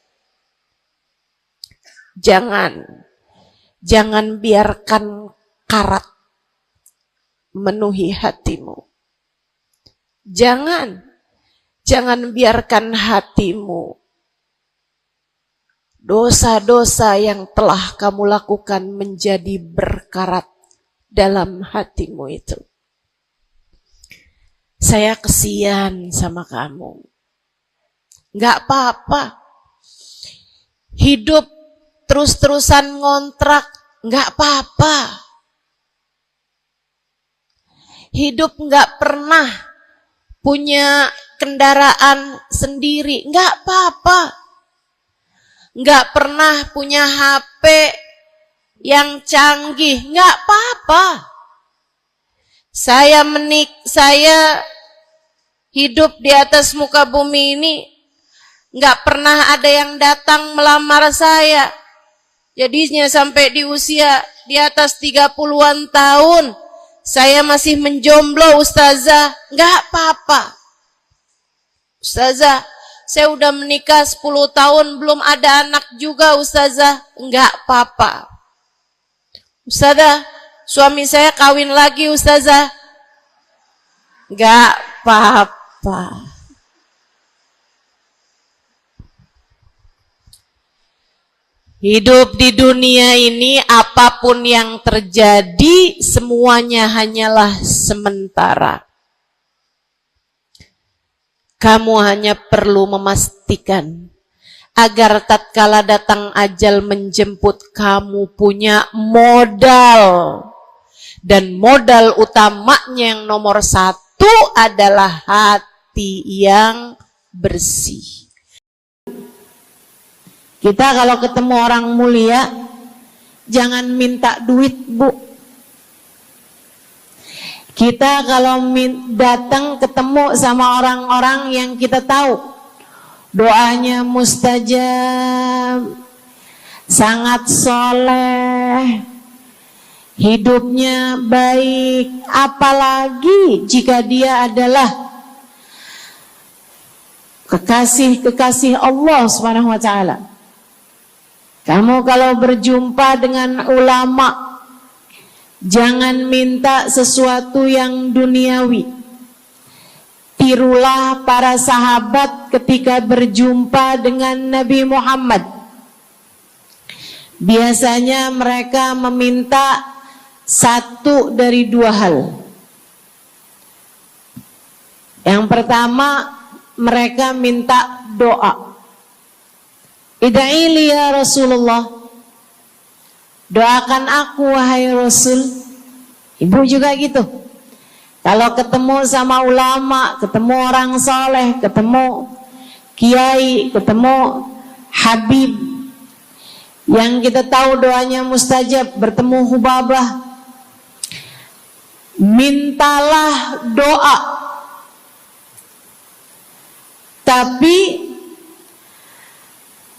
Jangan biarkan karat memenuhi hatimu. Jangan biarkan hatimu, dosa-dosa yang telah kamu lakukan menjadi berkarat dalam hatimu itu. Saya kesian sama kamu. Gak apa-apa. Hidup terus-terusan ngontrak, gak apa-apa. Hidup gak pernah punya kendaraan sendiri, gak apa-apa. Gak pernah punya HP yang canggih, gak apa-apa. Saya hidup di atas muka bumi ini, gak pernah ada yang datang melamar saya. Jadinya sampai di usia di atas 30-an tahun, saya masih menjomblo, Ustazah. Gak apa-apa. Ustazah, saya udah menikah 10 tahun, belum ada anak juga, Ustazah. Enggak apa-apa. Ustazah, suami saya kawin lagi, Ustazah. Enggak apa-apa. Hidup di dunia ini, apapun yang terjadi, semuanya hanyalah sementara. Kamu hanya perlu memastikan agar tatkala datang ajal menjemput, kamu punya modal. Dan modal utamanya yang nomor 1 adalah hati. hati yang bersih. Kita kalau ketemu orang mulia, jangan minta duit, Bu. Kita kalau datang ketemu sama orang-orang yang kita tahu doanya mustajab, sangat soleh, hidupnya baik, apalagi jika dia adalah kekasih Allah Subhanahu wa taala. Kamu kalau berjumpa dengan ulama, jangan minta sesuatu yang duniawi. Tirulah para sahabat ketika berjumpa dengan Nabi Muhammad. Biasanya mereka meminta satu dari dua hal. Yang pertama, mereka minta doa. Ida'ili ya Rasulullah, doakan aku wahai Rasul. Ibu juga gitu. Kalau ketemu sama ulama, ketemu orang soleh, ketemu kiai, ketemu habib yang kita tahu doanya mustajab, bertemu Hubabah, mintalah doa. Tapi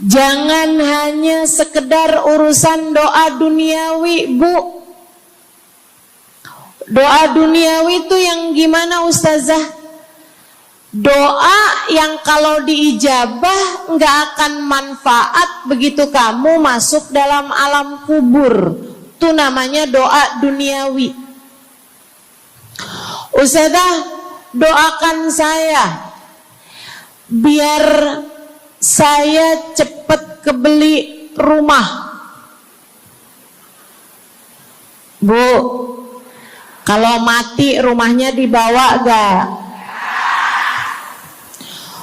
jangan hanya sekedar urusan doa duniawi, Bu. Doa duniawi itu yang gimana, Ustazah? Doa yang kalau diijabah nggak akan manfaat begitu kamu masuk dalam alam kubur. Itu namanya doa duniawi. Ustazah, doakan saya biar saya cepat kebeli rumah. Bu, kalau mati rumahnya dibawa gak?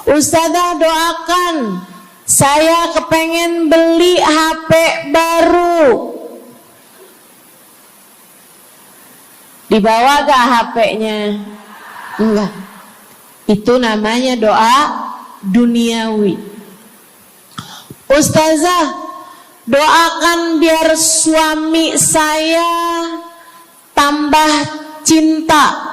Ustazah, doakan saya kepengen beli HP baru. Dibawa gak HP-nya? Enggak. Itu namanya doa duniawi. Ustazah, doakan biar suami saya tambah cinta.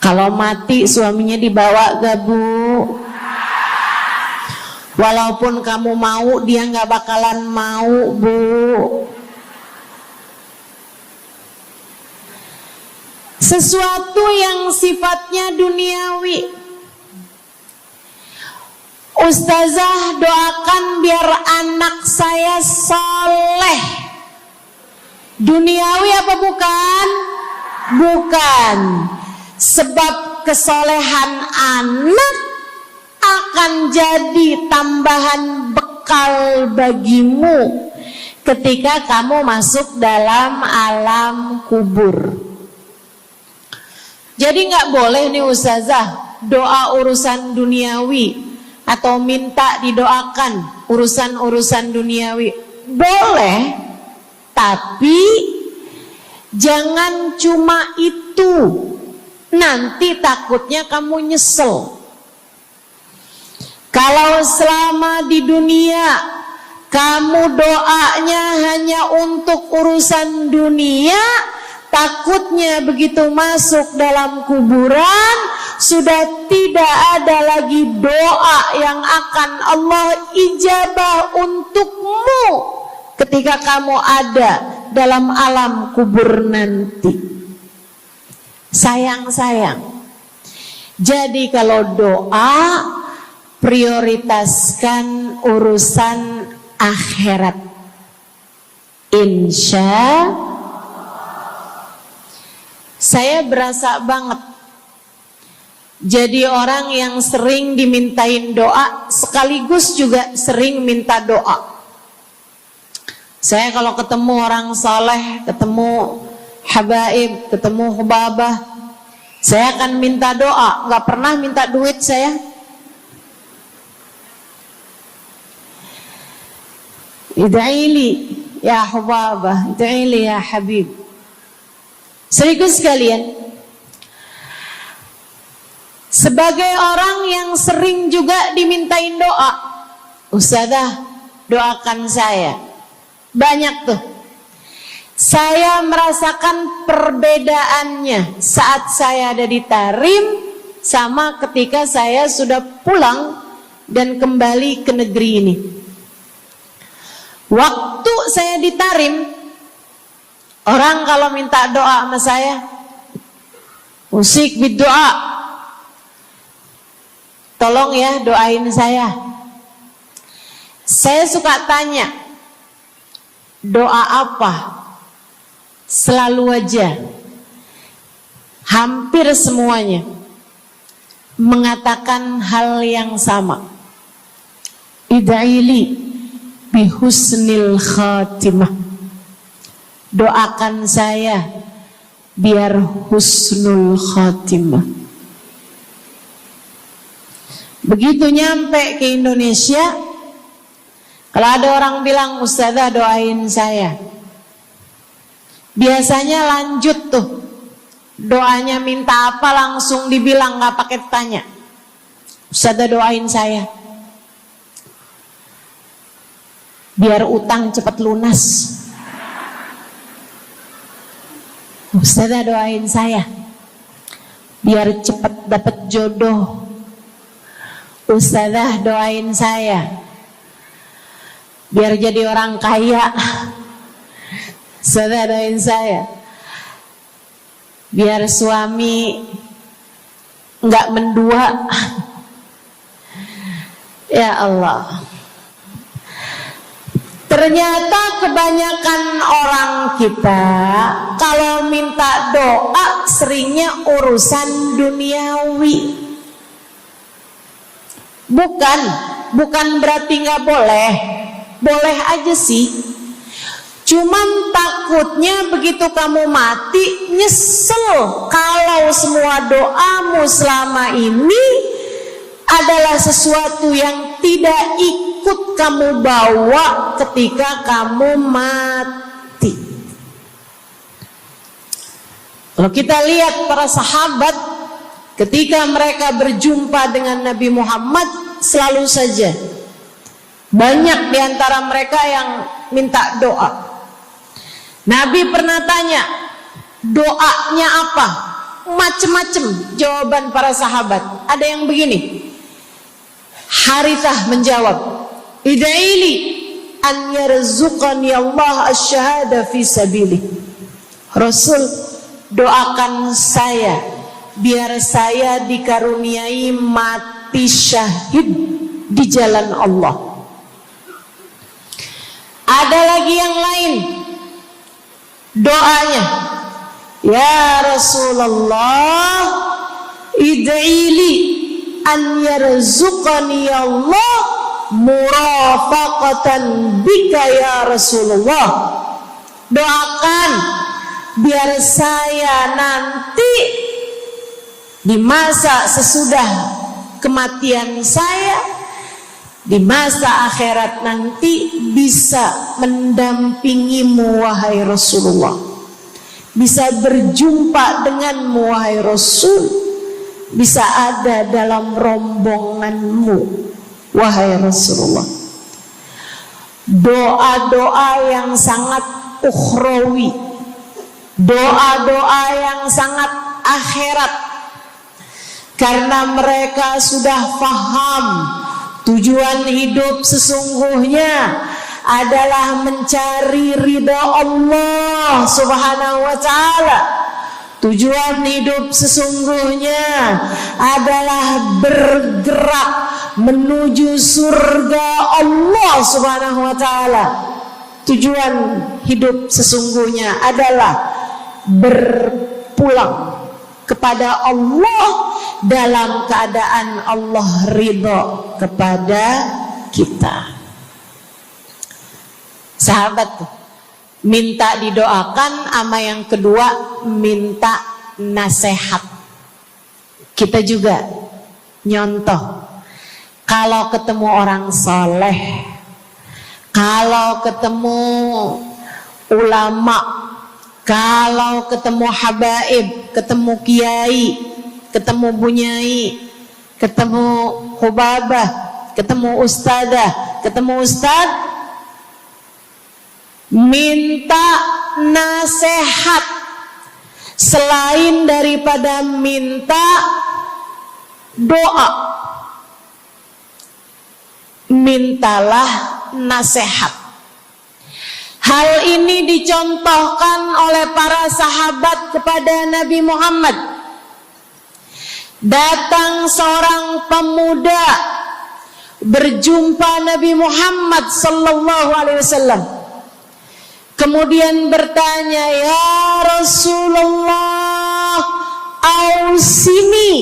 Kalau mati suaminya dibawa gak, Bu? Walaupun kamu mau, dia gak bakalan mau, Bu. Sesuatu yang sifatnya duniawi. Ustazah, doakan biar anak saya soleh. Duniawi apa bukan? Bukan. Sebab kesolehan anak akan jadi tambahan bekal bagimu ketika kamu masuk dalam alam kubur. Jadi nggak boleh nih Ustazah doa urusan duniawi atau minta didoakan urusan-urusan duniawi. Boleh, tapi jangan cuma itu. Nanti takutnya kamu nyesel. Kalau selama di dunia kamu doanya hanya untuk urusan dunia, takutnya begitu masuk dalam kuburan sudah tidak ada lagi doa yang akan Allah ijabah untukmu ketika kamu ada dalam alam kubur nanti. Sayang-sayang. Jadi kalau doa, prioritaskan urusan akhirat. Insya saya berasa banget jadi orang yang sering dimintain doa sekaligus juga sering minta doa. Saya kalau ketemu orang saleh, ketemu habaib, ketemu hubabah, saya akan minta doa, nggak pernah minta duit saya. Ida'ili ya hubabah, ida'ili ya habib. Saudaraku sekalian, sebagai orang yang sering juga dimintain doa, Ustazah doakan saya. Banyak tuh. Saya merasakan perbedaannya saat saya ada di Tarim sama ketika saya sudah pulang dan kembali ke negeri ini. Waktu saya di Tarim, orang kalau minta doa sama saya, usik berdoa, tolong ya doain saya. Saya suka tanya, doa apa? Selalu aja, hampir semuanya mengatakan hal yang sama. Id'ili bihusnil khatimah. Doakan saya biar husnul khatimah. Begitu nyampe ke Indonesia, kalau ada orang bilang, Ustazah doain saya, biasanya lanjut tuh, doanya minta apa langsung dibilang, gak pakai tanya. Ustazah doain saya biar utang cepat lunas. Ustazah doain saya biar cepat dapat jodoh. Ustazah doain saya biar jadi orang kaya. Ustazah doain saya biar suami nggak mendua. Ya Allah, ternyata kebanyakan orang kita kalau minta doa seringnya urusan duniawi. Bukan berarti nggak boleh, boleh aja sih. Cuman takutnya begitu kamu mati nyesel kalau semua doamu selama ini adalah sesuatu yang tidak ikut kamu bawa ketika kamu mati. Kalau kita lihat para sahabat ketika mereka berjumpa dengan Nabi Muhammad, selalu saja banyak di antara mereka yang minta doa. Nabi pernah tanya, doanya apa? Macem-macem jawaban para sahabat. Ada yang begini, Harithah menjawab, Id'ili an yarzuqani Allah asyhada fi sabilih. Rasul, doakan saya biar saya dikaruniai mati syahid di jalan Allah. Ada lagi yang lain doanya, ya Rasulullah, id'ili an yarzuqani Allah murafaqatan bika ya Rasulullah. Doakan biar saya nanti di masa sesudah kematian saya, di masa akhirat nanti bisa mendampingimu wahai Rasulullah, bisa berjumpa denganmu wahai Rasul, bisa ada dalam rombonganmu wahai Rasulullah. Doa-doa yang sangat ukhrawi, doa-doa yang sangat akhirat, karena mereka sudah faham tujuan hidup sesungguhnya adalah mencari ridha Allah Subhanahu wa ta'ala. Tujuan hidup sesungguhnya adalah bergerak menuju surga Allah Subhanahu wa ta'ala. Tujuan hidup sesungguhnya adalah berpulang kepada Allah dalam keadaan Allah ridha kepada kita. Sahabat tuh minta didoakan, sama yang kedua minta nasihat. Kita juga nyontoh, kalau ketemu orang soleh, kalau ketemu ulama, Kalau ketemu habaib, ketemu kiai, ketemu bunyai, ketemu hubabah, ketemu ustadzah, ketemu ustadz, minta nasihat selain daripada minta doa. Mintalah nasihat. Hal ini dicontohkan oleh para sahabat kepada Nabi Muhammad. Datang seorang pemuda berjumpa Nabi Muhammad sallallahu alaihi wasallam. Kemudian bertanya, "Ya Rasulullah, ausini."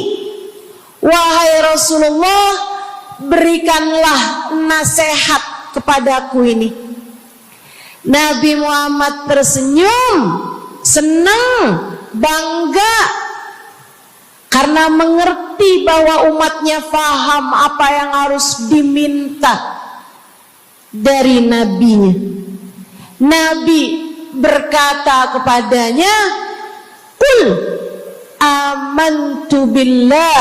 Wahai Rasulullah, berikanlah nasihat kepadaku ini. Nabi Muhammad tersenyum, senang, bangga, karena mengerti bahwa umatnya faham apa yang harus diminta dari nabinya. Nabi berkata kepadanya, "Qul amantu billah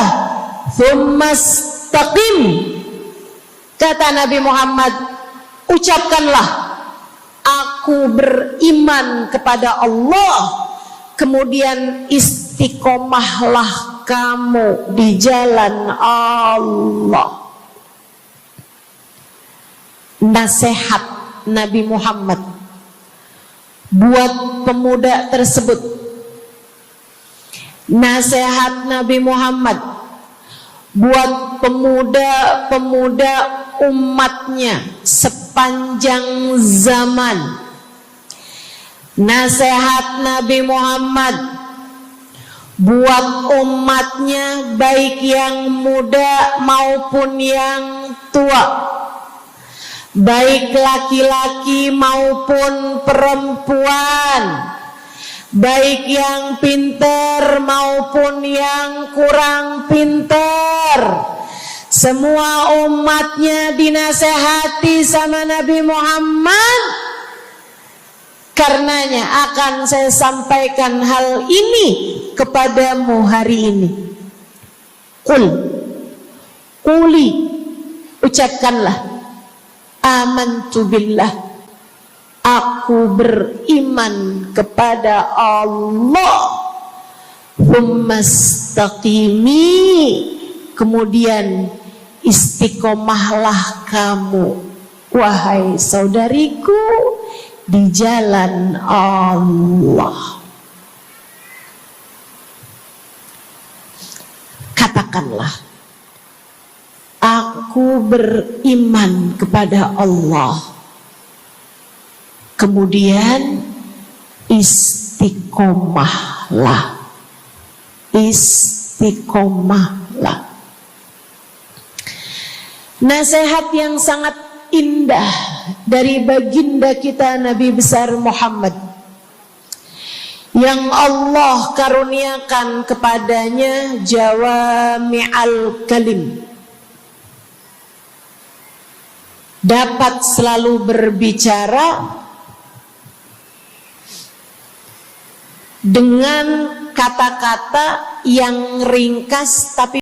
tsumma istaqim." Kata Nabi Muhammad, ucapkanlah, aku beriman kepada Allah, kemudian istiqomahlah kamu di jalan Allah. Nasihat Nabi Muhammad buat pemuda tersebut. Nasihat Nabi Muhammad buat pemuda-pemuda umatnya sepanjang zaman. Nasihat Nabi Muhammad buat umatnya, baik yang muda maupun yang tua, baik laki-laki maupun perempuan, baik yang pintar maupun yang kurang pintar. Semua umatnya dinasehati sama Nabi Muhammad. Karenanya akan saya sampaikan hal ini kepadamu hari ini. Quli, ucapkanlah, amantu billah, aku beriman kepada Allah. Tsumma istaqimi, kemudian istiqomahlah kamu, wahai saudariku, di jalan Allah. Katakanlah, aku beriman kepada Allah, kemudian istiqomahlah. Istiqomahlah. Nasihat yang sangat indah dari baginda kita Nabi besar Muhammad, yang Allah karuniakan kepadanya jawami'al kalim, dapat selalu berbicara dengan kata-kata yang ringkas tapi